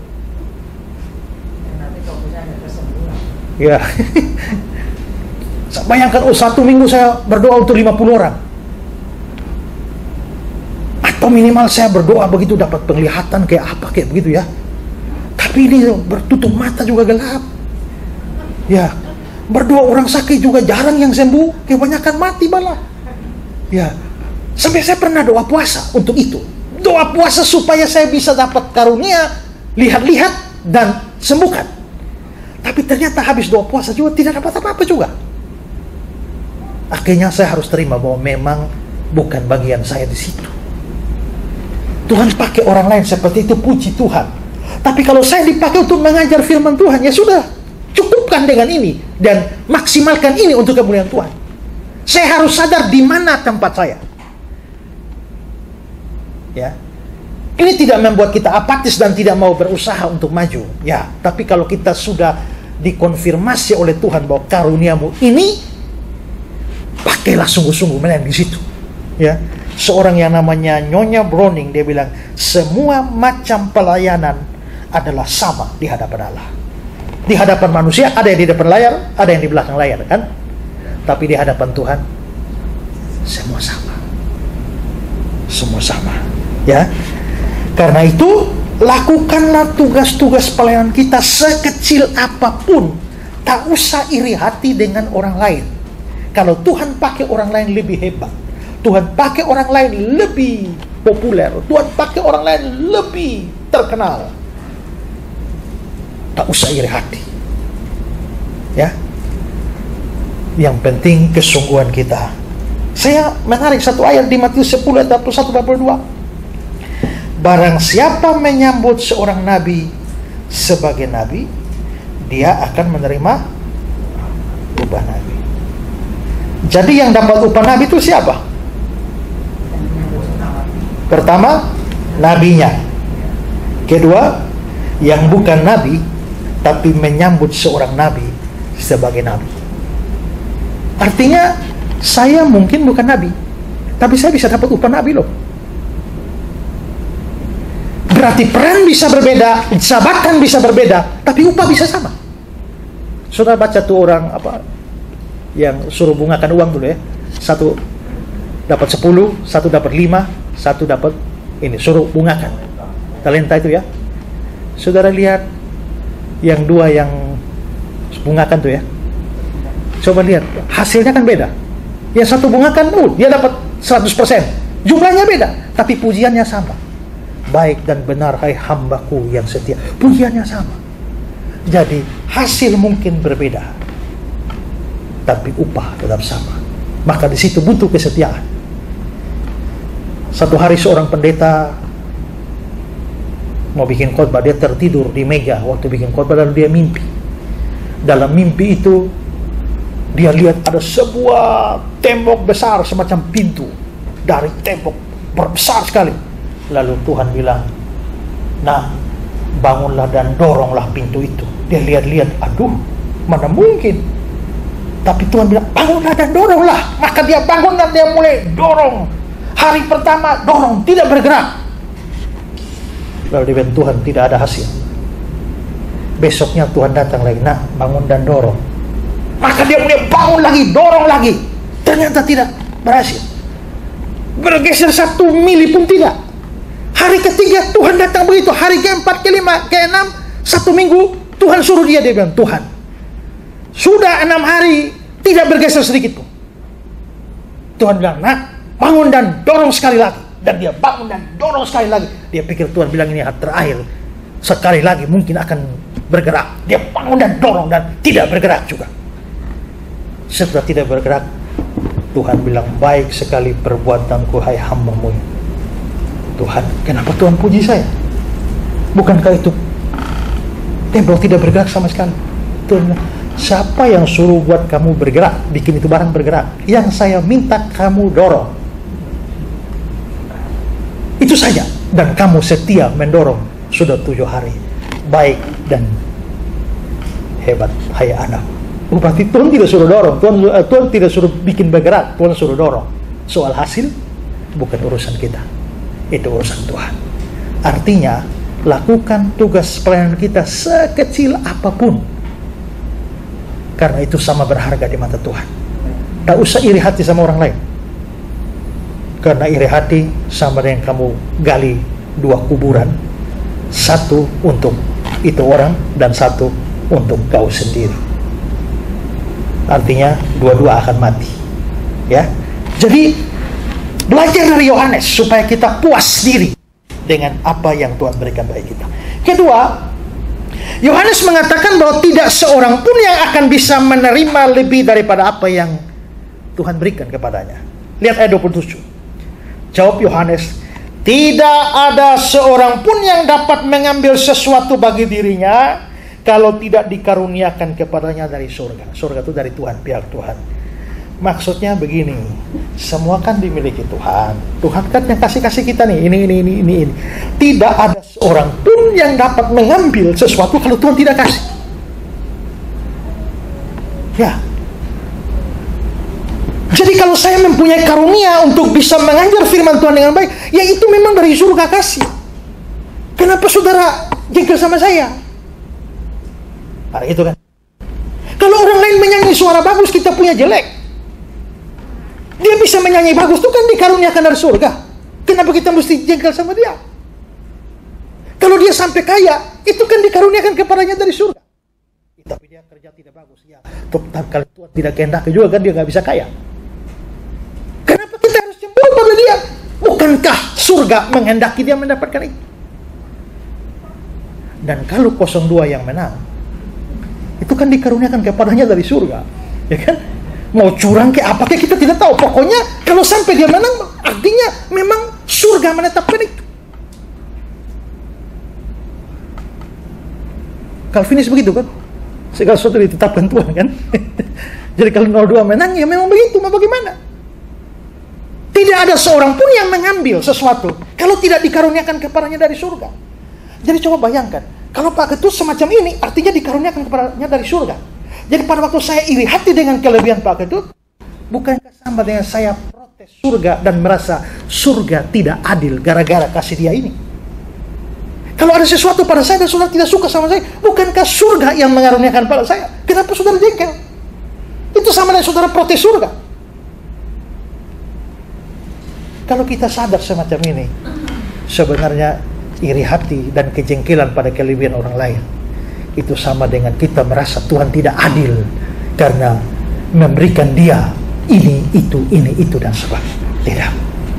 Ya. Saya bayangkan, satu minggu saya berdoa untuk 50 orang. Atau minimal saya berdoa begitu dapat penglihatan kayak apa, kayak begitu ya. Tapi ini bertutup mata juga gelap. Ya. Berdoa orang sakit juga jarang yang sembuh, kebanyakan mati malah. Ya. Sampai saya pernah doa puasa untuk itu. Doa puasa supaya saya bisa dapat karunia, lihat-lihat dan sembuhkan. Tapi ternyata habis doa puasa juga tidak dapat apa-apa juga. Akhirnya saya harus terima bahwa memang bukan bagian saya di situ. Tuhan pakai orang lain seperti itu, puji Tuhan. Tapi kalau saya dipakai untuk mengajar firman Tuhan, ya sudah, cukupkan dengan ini dan maksimalkan ini untuk kemuliaan Tuhan. Saya harus sadar di mana tempat saya. Ya. Ini tidak membuat kita apatis dan tidak mau berusaha untuk maju. Ya, tapi kalau kita sudah dikonfirmasi oleh Tuhan bahwa karuniamu ini, pakailah sungguh-sungguh melayani di situ. Ya. Seorang yang namanya Nyonya Browning, dia bilang, semua macam pelayanan adalah sama di hadapan Allah. Di hadapan manusia ada yang di depan layar, ada yang di belakang layar, kan? Tapi di hadapan Tuhan semua sama. Semua sama. Ya. Karena itu lakukanlah tugas-tugas pelayanan kita sekecil apapun. Tak usah iri hati dengan orang lain. Kalau Tuhan pakai orang lain lebih hebat, Tuhan pakai orang lain lebih populer, Tuhan pakai orang lain lebih terkenal, tak usah iri hati. Ya. Yang penting kesungguhan kita. Saya menarik satu ayat di Matius 10 ayat 21-22. Barang siapa menyambut seorang nabi sebagai nabi, dia akan menerima upah nabi. Jadi yang dapat upah nabi itu siapa? Pertama, nabinya. Kedua, yang bukan nabi tapi menyambut seorang nabi sebagai nabi. Artinya saya mungkin bukan nabi, tapi saya bisa dapat upah nabi loh. Berarti peran bisa berbeda, jabatan bisa berbeda, tapi upah bisa sama. Sudah baca tuh orang apa yang suruh bungakan uang dulu ya. Satu dapat 10, satu dapat 5, satu dapat ini, suruh bungakan. Talenta itu ya. Saudara lihat yang dua yang bungakan tuh ya. Coba lihat, hasilnya kan beda. Yang satu bungakan, dia dapat 100%. Jumlahnya beda, tapi pujiannya sama. Baik dan benar hai hambaku yang setia. Pujiannya sama. Jadi hasil mungkin berbeda, tapi upah tetap sama. Maka di situ butuh kesetiaan. Satu hari seorang pendeta mau bikin khotbah, dia tertidur di meja waktu bikin khotbah, lalu dia mimpi. Dalam mimpi itu dia lihat ada sebuah tembok besar semacam pintu dari tembok besar sekali. Lalu Tuhan bilang, nah bangunlah dan doronglah pintu itu. Dia lihat-lihat, aduh mana mungkin. Tapi Tuhan bilang, bangunlah dan doronglah. Maka dia bangun dan dia mulai dorong. Hari pertama dorong, tidak bergerak. Lalu dia bilang, Tuhan tidak ada hasil. Besoknya Tuhan datang lagi, nah bangun dan dorong. Maka dia mulai bangun lagi, dorong lagi. Ternyata tidak berhasil. Bergeser 1 mili pun tidak. Hari ketiga Tuhan datang begitu. Hari keempat, kelima, keenam, 1 minggu Tuhan suruh dia bilang, Tuhan sudah 6 hari tidak bergeser sedikit pun. Tuhan bilang, nah bangun dan dorong sekali lagi. Dan dia bangun dan dorong sekali lagi. Dia pikir Tuhan bilang ini terakhir, sekali lagi mungkin akan bergerak. Dia bangun dan dorong dan tidak bergerak juga. Setelah tidak bergerak, Tuhan bilang, baik sekali perbuatanku hai hamba-Mu. Tuhan, kenapa Tuhan puji saya? Bukankah itu tembok tidak bergerak sama sekali? Tuhan, siapa yang suruh buat kamu bergerak, bikin itu barang bergerak? Yang saya minta kamu dorong. Itu saja. Dan kamu setia mendorong sudah 7 hari. Baik dan hebat, hai anak. Berarti Tuhan tidak suruh dorong, Tuhan tidak suruh bikin bergerak, Tuhan suruh dorong. Soal hasil bukan urusan kita, itu urusan Tuhan. Artinya lakukan tugas pelayanan kita sekecil apapun, karena itu sama berharga di mata Tuhan. Tak usah iri hati sama orang lain, karena iri hati sama dengan kamu gali 2 kuburan, satu untuk itu orang dan satu untuk kau sendiri. Artinya dua-dua akan mati. Ya. Jadi belajar dari Yohanes supaya kita puas diri dengan apa yang Tuhan berikan bagi kita. Kedua, Yohanes mengatakan bahwa tidak seorang pun yang akan bisa menerima lebih daripada apa yang Tuhan berikan kepadanya. Lihat ayat 27. Jawab Yohanes, tidak ada seorang pun yang dapat mengambil sesuatu bagi dirinya kalau tidak dikaruniakan kepadanya dari surga. Surga itu dari Tuhan, pihak Tuhan. Maksudnya begini, semua kan dimiliki Tuhan. Tuhan kan yang kasih kita nih, ini. Tidak ada seorang pun yang dapat mengambil sesuatu kalau Tuhan tidak kasih. Ya. Jadi kalau saya mempunyai karunia untuk bisa mengajar firman Tuhan dengan baik, ya itu memang dari surga kasih. Kenapa saudara jengkel sama saya? Nah, itu kan. Kalau orang lain menyanyi suara bagus, kita punya jelek. Dia bisa menyanyi bagus, itu kan dikaruniakan dari surga. Kenapa kita mesti jengkel sama dia? Kalau dia sampai kaya, itu kan dikaruniakan kepadanya dari surga. Tapi dia kerja tidak bagus, ya. Kalau Tuhan tidak kehendaki juga kan dia nggak bisa kaya. Kenapa kita harus cemburu pada dia? Bukankah surga menghendaki dia mendapatkan itu? Dan kalau 02 yang menang, itu kan dikaruniakan kepadanya dari surga, ya kan? Mau curang ke apa ke kita tidak tahu. Pokoknya kalau sampai dia menang, artinya memang surga menetapkan itu. Calvinis begitu kan? Segala sesuatu ditetapkan Tuhan kan? Jadi kalau 02 menang, ya memang begitu. Mau bagaimana? Tidak ada seorang pun yang mengambil sesuatu kalau tidak dikaruniakan kepadanya dari surga. Jadi coba bayangkan, kalau Pak Ketut semacam ini, artinya dikaruniakan kepadanya dari surga. Jadi pada waktu saya iri hati dengan kelebihan Pak Ketut, bukankah sama dengan saya protes surga dan merasa surga tidak adil gara-gara kasih dia ini? Kalau ada sesuatu pada saya dan saudara tidak suka sama saya, bukankah surga yang mengaruniakan pada saya? Kenapa saudara jengkel? Itu sama dengan saudara protes surga. Kalau kita sadar semacam ini, sebenarnya iri hati dan kejengkelan pada kelebihan orang lain, itu sama dengan kita merasa Tuhan tidak adil karena memberikan dia ini, itu dan sebagainya.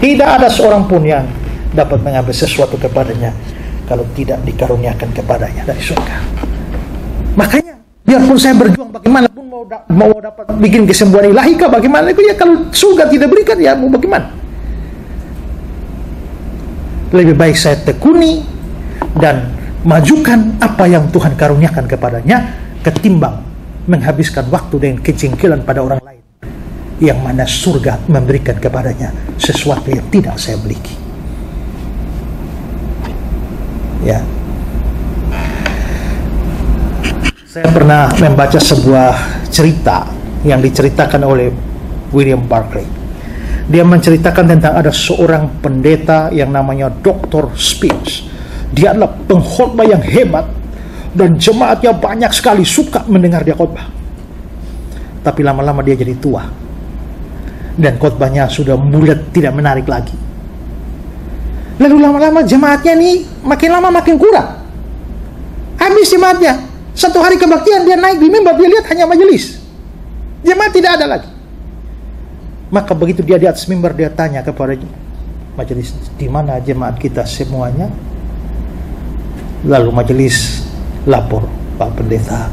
Tidak ada seorang pun yang dapat mengambil sesuatu kepadanya kalau tidak dikaruniakan kepadanya dari surga. Makanya biarpun saya berjuang bagaimanapun mau dapat bikin kesembuhan ilahi kah bagaimana itu, ya kalau surga tidak berikan, ya mau bagaimana? Lebih baik saya tekuni dan majukan apa yang Tuhan karuniakan kepadanya ketimbang menghabiskan waktu dengan kejengkelan pada orang lain yang mana surga memberikan kepadanya sesuatu yang tidak saya miliki. Ya, saya pernah membaca sebuah cerita yang diceritakan oleh William Barclay. Dia menceritakan tentang ada seorang pendeta yang namanya Dr. Spence. Dia adalah pengkhotbah yang hebat dan jemaatnya banyak sekali suka mendengar dia khotbah. Tapi lama-lama dia jadi tua dan khotbahnya sudah mulai tidak menarik lagi. Lalu lama-lama jemaatnya ini makin lama makin kurang. Habis jemaatnya. Satu hari kebaktian dia naik di mimbar, dia lihat hanya majelis. Jemaat tidak ada lagi. Maka begitu dia di atas mimbar, dia tanya kepada majelis, di mana jemaat kita semuanya? Lalu majelis lapor, Pak Pendeta,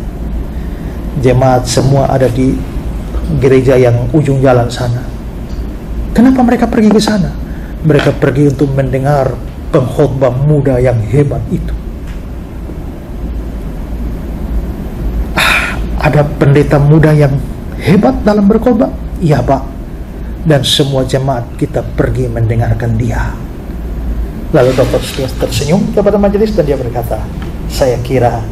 jemaat semua ada di gereja yang ujung jalan sana. Kenapa mereka pergi ke sana? Mereka pergi untuk mendengar pengkhotbah muda yang hebat itu. Ada pendeta muda yang hebat dalam berkhotbah? Iya Pak. Dan semua jemaat kita pergi mendengarkan dia. Lalu Dr. Spence tersenyum kepada majelis dan dia berkata, saya kira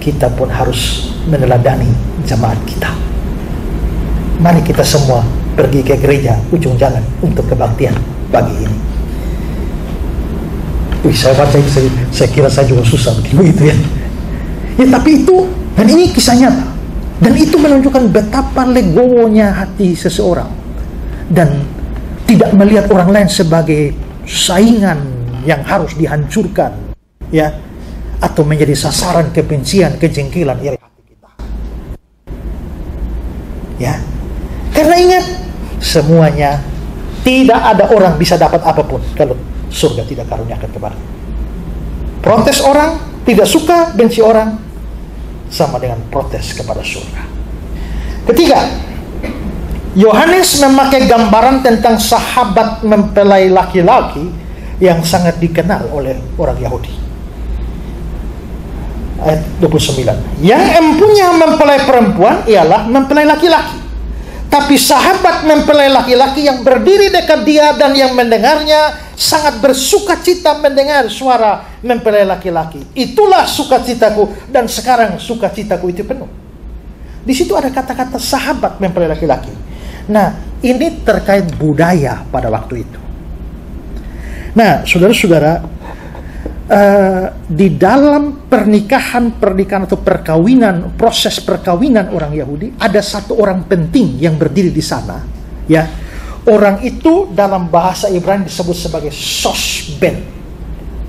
kita pun harus meneladani jemaat kita. Mari kita semua pergi ke gereja ujung jalan untuk kebaktian pagi ini. Saya baca ini, saya kira saya juga susah begitu ya. Ya tapi itu, dan ini kisah nyata. Dan itu menunjukkan betapa legowonya hati seseorang. Dan tidak melihat orang lain sebagai saingan yang harus dihancurkan, ya, atau menjadi sasaran kebencian, kejengkelan, iri hati kita. Ya, karena ingat, semuanya tidak ada orang bisa dapat apapun kalau surga tidak karuniakan kepada. Protes orang, tidak suka, benci orang, sama dengan protes kepada surga. Ketiga, Yohanes memakai gambaran tentang sahabat mempelai laki-laki yang sangat dikenal oleh orang Yahudi. Ayat 29. Yang empunya mempelai perempuan ialah mempelai laki-laki. Tapi sahabat mempelai laki-laki yang berdiri dekat dia dan yang mendengarnya sangat bersuka cita mendengar suara mempelai laki-laki. Itulah sukacitaku dan sekarang sukacitaku itu penuh. Di situ ada kata-kata sahabat mempelai laki-laki. Nah, ini terkait budaya pada waktu itu. Nah, saudara-saudara, di dalam pernikahan atau perkawinan, proses perkawinan orang Yahudi, ada satu orang penting yang berdiri di sana, ya, Orang itu dalam bahasa Ibrani disebut sebagai sosben.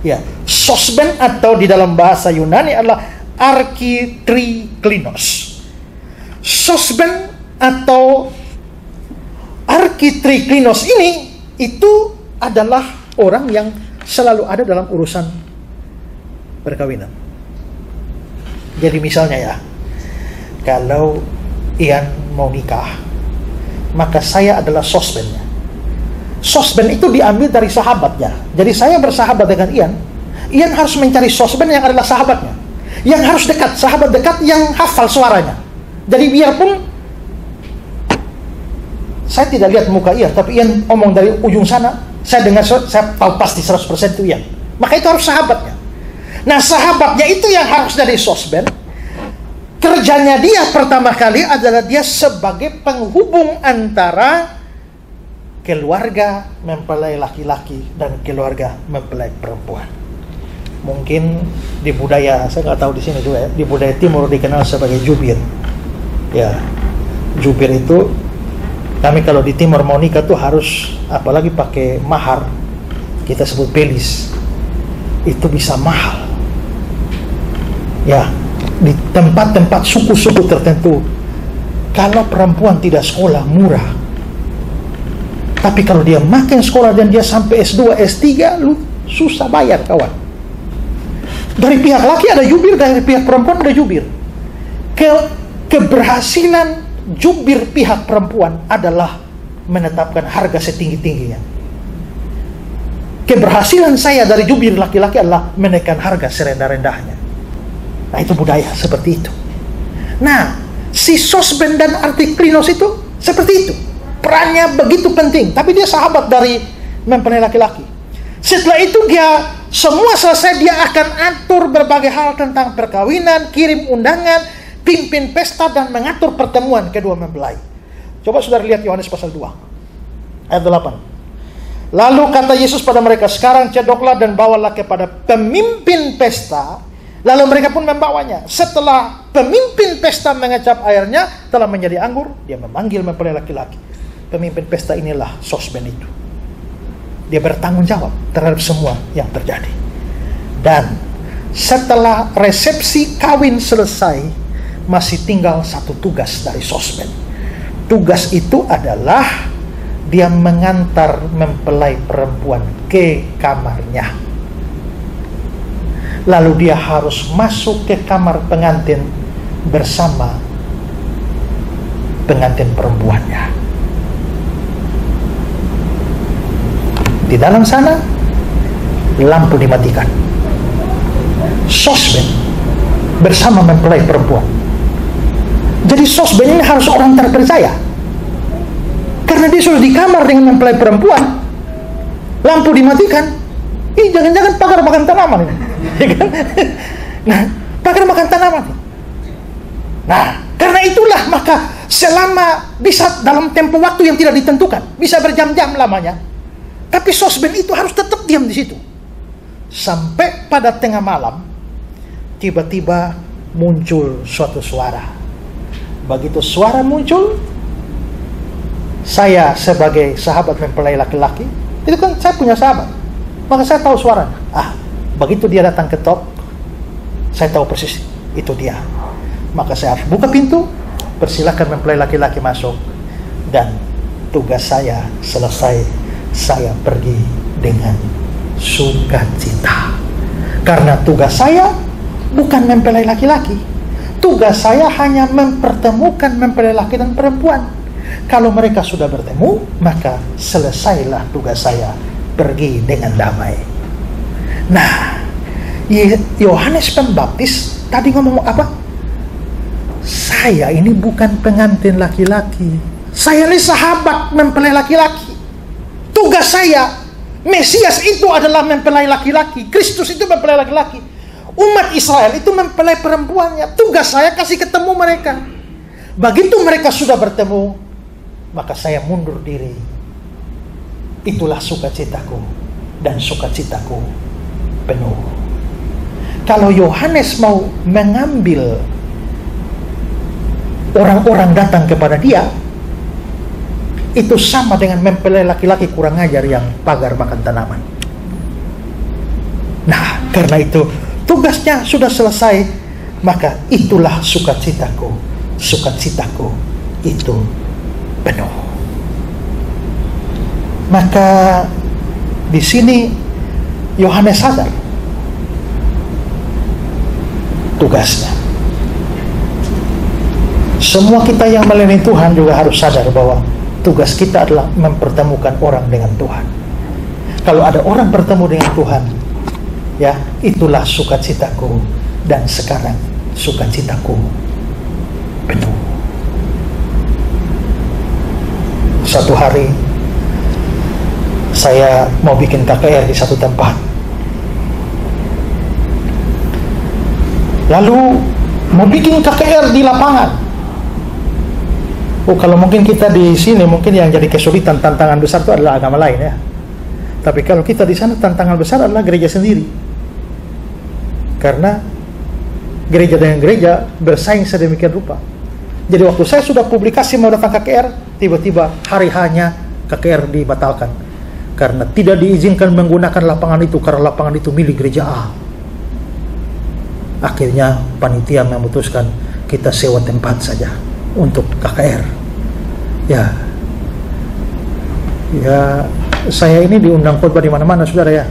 Ya, sosben atau di dalam bahasa Yunani adalah arkitriklinos. Sosben atau arkitriklinos ini itu adalah orang yang selalu ada dalam urusan perkawinan. Jadi misalnya ya, kalau Ian mau nikah, maka saya adalah sosbennya. Sosben itu diambil dari sahabatnya. Jadi saya bersahabat dengan Ian. Ian harus mencari sosben yang adalah sahabatnya, yang harus dekat, sahabat dekat yang hafal suaranya. Jadi biarpun saya tidak lihat muka Ian, tapi Ian omong dari ujung sana, saya dengar, saya tahu pasti 100% itu Ian. Maka itu harus sahabatnya. Nah, sahabatnya itu yang harus dari sosben. Kerjanya dia pertama kali adalah dia sebagai penghubung antara keluarga mempelai laki-laki dan keluarga mempelai perempuan. Mungkin di budaya, saya nggak tahu di sini juga ya, di budaya timur dikenal sebagai jubir. Ya, jubir itu, kami kalau di timur mau nikah tuh harus, apalagi pakai mahar, kita sebut belis, itu bisa mahal. Ya, di tempat-tempat suku-suku tertentu, kalau perempuan tidak sekolah murah, tapi kalau dia makin sekolah dan dia sampai S2, S3, lu susah bayar kawan. Dari pihak laki ada jubir, dari pihak perempuan ada jubir. Keberhasilan jubir pihak perempuan adalah menetapkan harga setinggi-tingginya. Keberhasilan saya dari jubir laki-laki adalah menaikkan harga serendah-rendahnya. Nah, itu budaya seperti itu. Nah, si sosben dan artiklinos itu seperti itu. Perannya begitu penting. Tapi dia sahabat dari mempelai laki-laki. Setelah itu dia semua selesai, dia akan atur berbagai hal tentang perkawinan, kirim undangan, pimpin pesta, dan mengatur pertemuan kedua mempelai. Coba saudara lihat Yohanes pasal 2 ayat 8. Lalu kata Yesus pada mereka, sekarang cedoklah dan bawalah kepada pemimpin pesta. Lalu mereka pun membawanya. Setelah pemimpin pesta mengecap airnya telah menjadi anggur, dia memanggil mempelai laki-laki. Pemimpin pesta inilah sosben itu. Dia bertanggung jawab terhadap semua yang terjadi. Dan setelah resepsi kawin selesai, masih tinggal satu tugas dari sosben. Tugas itu adalah dia mengantar mempelai perempuan ke kamarnya. Lalu dia harus masuk ke kamar pengantin bersama pengantin perempuannya. Di dalam sana lampu dimatikan. Sosben bersama mempelai perempuan. Jadi sosben ini harus orang terpercaya. Karena dia sudah di kamar dengan mempelai perempuan, lampu dimatikan. Ih, jangan-jangan pagar makan tanaman ini. Nah, pagar makan tanaman. Nah, karena itulah maka selama bisa dalam tempo waktu yang tidak ditentukan, bisa berjam-jam lamanya, tapi sosben itu harus tetap diam di situ. Sampai pada tengah malam, tiba-tiba muncul suatu suara. Begitu suara muncul, saya sebagai sahabat mempelai laki-laki, itu kan saya punya sahabat, maka saya tahu suaranya. Begitu dia datang ketok, saya tahu persis itu dia. Maka saya harus buka pintu, persilakan mempelai laki-laki masuk, dan tugas saya selesai, saya pergi dengan sukacita. Karena tugas saya bukan mempelai laki-laki, tugas saya hanya mempertemukan mempelai laki dan perempuan. Kalau mereka sudah bertemu, maka selesailah tugas saya, pergi dengan damai. Nah, Yohanes Pembaptis tadi ngomong apa? Saya ini bukan pengantin laki-laki, saya ini sahabat mempelai laki-laki. Tugas saya, Mesias itu adalah mempelai laki-laki, Kristus itu mempelai laki-laki, umat Israel itu mempelai perempuannya. Tugas saya kasih ketemu mereka. Begitu mereka sudah bertemu, maka saya mundur diri. Itulah sukacitaku, dan sukacitaku penuh. Kalau Yohanes mau mengambil orang-orang datang kepada dia, itu sama dengan mempelai laki-laki kurang ajar yang pagar makan tanaman. Nah, karena itu tugasnya sudah selesai, maka itulah sukacitaku. Sukacitaku itu penuh. Maka di sini Yohanes sadar tugasnya. Semua kita yang melayani Tuhan juga harus sadar bahwa tugas kita adalah mempertemukan orang dengan Tuhan. Kalau ada orang bertemu dengan Tuhan, ya, itulah sukacitaku, dan sekarang sukacitaku penuh. Suatu hari saya mau bikin KKR di satu tempat. Lalu mau bikin KKR di lapangan. Kalau mungkin kita di sini mungkin yang jadi kesulitan, tantangan besar itu adalah agama lain, ya. Tapi kalau kita di sana tantangan besar adalah gereja sendiri. Karena gereja dengan gereja bersaing sedemikian rupa. Jadi waktu saya sudah publikasi mau datang KKR, tiba-tiba hari hanya KKR dibatalkan karena tidak diizinkan menggunakan lapangan itu, karena lapangan itu milik gereja A. Akhirnya panitia memutuskan kita sewa tempat saja untuk KKR. Ya, saya ini diundang khotbah di mana-mana, saudara, ya.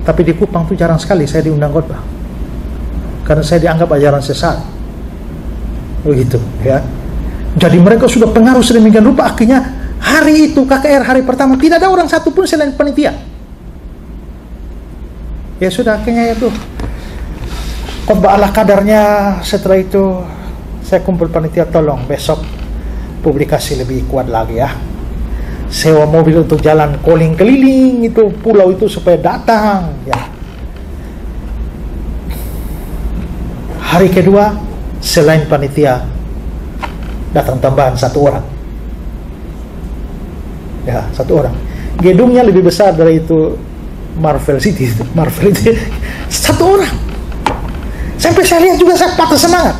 Tapi di Kupang tuh jarang sekali saya diundang khotbah, karena saya dianggap ajaran sesat. Begitu, ya. Jadi mereka sudah pengaruh sedemikian rupa, akhirnya hari itu KKR hari pertama tidak ada orang satu pun selain panitia. Ya sudah, akhirnya itu khotbah ala kadarnya. Setelah itu saya kumpul panitia, tolong besok publikasi lebih kuat lagi, ya. Sewa mobil untuk jalan calling keliling itu pulau itu supaya datang, ya. Hari kedua selain panitia datang tambahan satu orang, ya, satu orang. Gedungnya lebih besar dari itu Marvel City, satu orang. Sampai saya lihat juga saya patah semangat.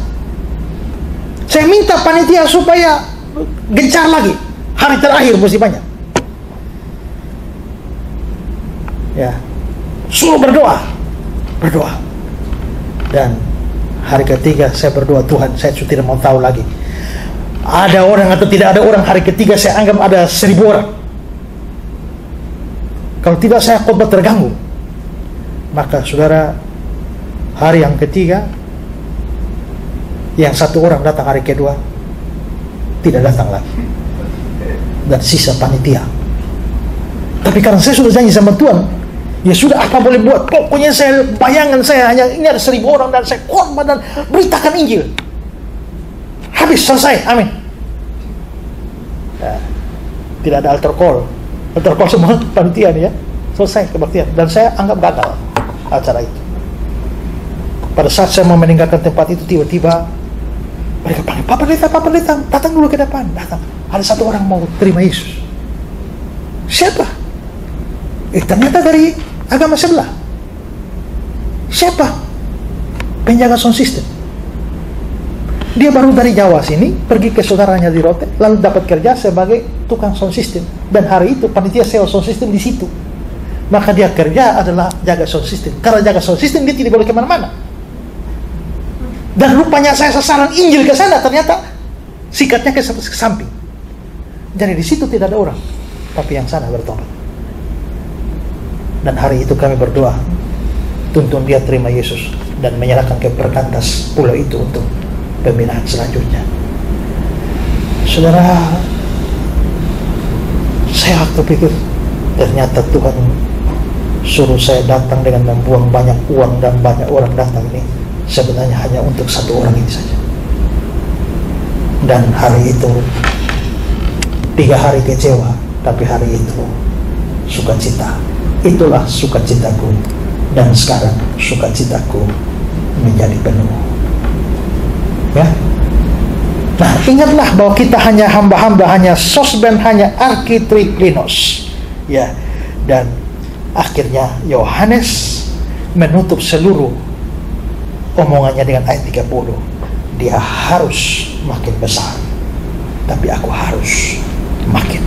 Saya minta panitia supaya gencar lagi, hari terakhir mesti banyak, ya. Suruh berdoa. Dan hari ketiga saya berdoa, Tuhan, saya sudah tidak mau tahu lagi ada orang atau tidak ada orang. Hari ketiga saya anggap ada 1000 orang. Kalau tidak saya khotbah terganggu. Maka saudara, hari yang ketiga yang satu orang datang, hari kedua tidak datang lagi, dan sisa panitia. Tapi karena saya sudah janji sama Tuhan, ya sudah, apa boleh buat, pokoknya saya bayangan saya hanya ini ada 1000 orang dan saya khotbah dan beritakan Injil. Habis, selesai, amin. Ya, tidak ada altar call semua panitia nih, ya. Selesai kebaktian, dan saya anggap gagal acara itu. Pada saat saya mau meninggalkan tempat itu, tiba-tiba mereka panggil, Pak Pendeta, datang dulu ke depan. Datang, ada satu orang mau terima Yesus. Siapa? Ternyata dari agama sebelah. Siapa? Penjaga sound system. Dia baru dari Jawa sini, pergi ke saudaranya di Rote, lalu dapat kerja sebagai tukang sound system. Dan hari itu panitia sewa sound system di situ. Maka dia kerja adalah jaga sound system. Karena jaga sound system dia tidak boleh kemana-mana. Dan rupanya saya sasaran Injil ke sana, ternyata sikatnya ke samping. Jadi di situ tidak ada orang, tapi yang sana bertobat. Dan hari itu kami berdoa, tuntun dia terima Yesus dan menyerahkan ke perkantas pulau itu untuk pembinaan selanjutnya. Saudara, saya waktu pikir ternyata Tuhan suruh saya datang dengan membuang banyak uang dan banyak orang datang ini sebenarnya hanya untuk satu orang ini saja. Dan hari itu 3 hari kecewa, tapi hari itu sukacita. Itulah sukacitaku, dan sekarang sukacitaku menjadi penuh, ya. Nah, ingatlah bahwa kita hanya hamba-hamba, hanya sosben, hanya arkitriklinos, ya. Dan akhirnya Yohanes menutup seluruh omongannya dengan ayat 30. Dia harus makin besar, tapi aku harus makin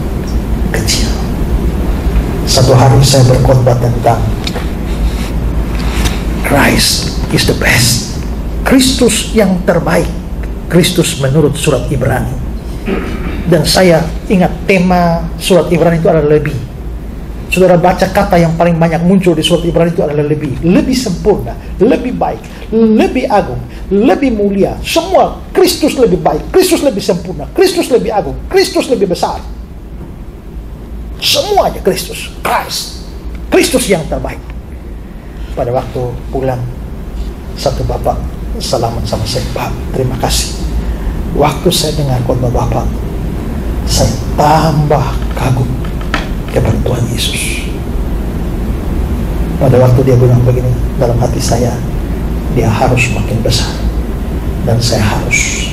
Satu hari saya berkhotbah tentang Christ is the best, Kristus yang terbaik, Kristus menurut surat Ibrani. Dan saya ingat tema surat Ibrani itu adalah lebih. Saudara baca kata yang paling banyak muncul di surat Ibrani itu adalah lebih. Lebih sempurna, lebih baik, lebih agung, lebih mulia. Semua Kristus lebih baik, Kristus lebih sempurna, Kristus lebih agung, Kristus lebih besar. Semuanya Kristus, Kristus yang terbaik. Pada waktu pulang, satu bapak salaman sama saya, Pak, terima kasih. Waktu saya dengar khotbah bapak, saya tambah kagum kepada Tuhan Yesus. Pada waktu dia bilang begini, dalam hati saya, dia harus makin besar dan saya harus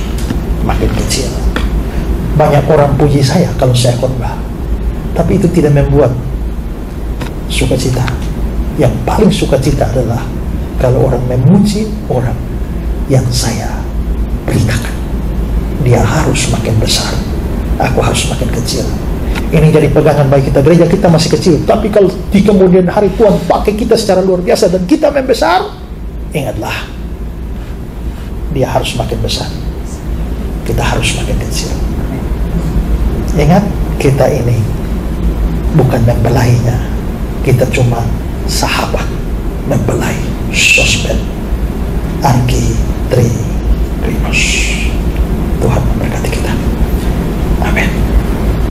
makin kecil. Banyak orang puji saya kalau saya khotbah, tapi itu tidak membuat sukacita. Yang paling sukacita adalah kalau orang memuji orang yang saya beritakan. Dia harus makin besar, aku harus makin kecil. Ini jadi pegangan bagi kita. Gereja kita masih kecil, tapi kalau di kemudian hari Tuhan pakai kita secara luar biasa dan kita membesar, ingatlah, dia harus makin besar, kita harus makin kecil. Ingat, kita ini bukan membelainya, kita cuma sahabat membelai. Sosmed Arki Tri Primus. Tuhan memberkati kita.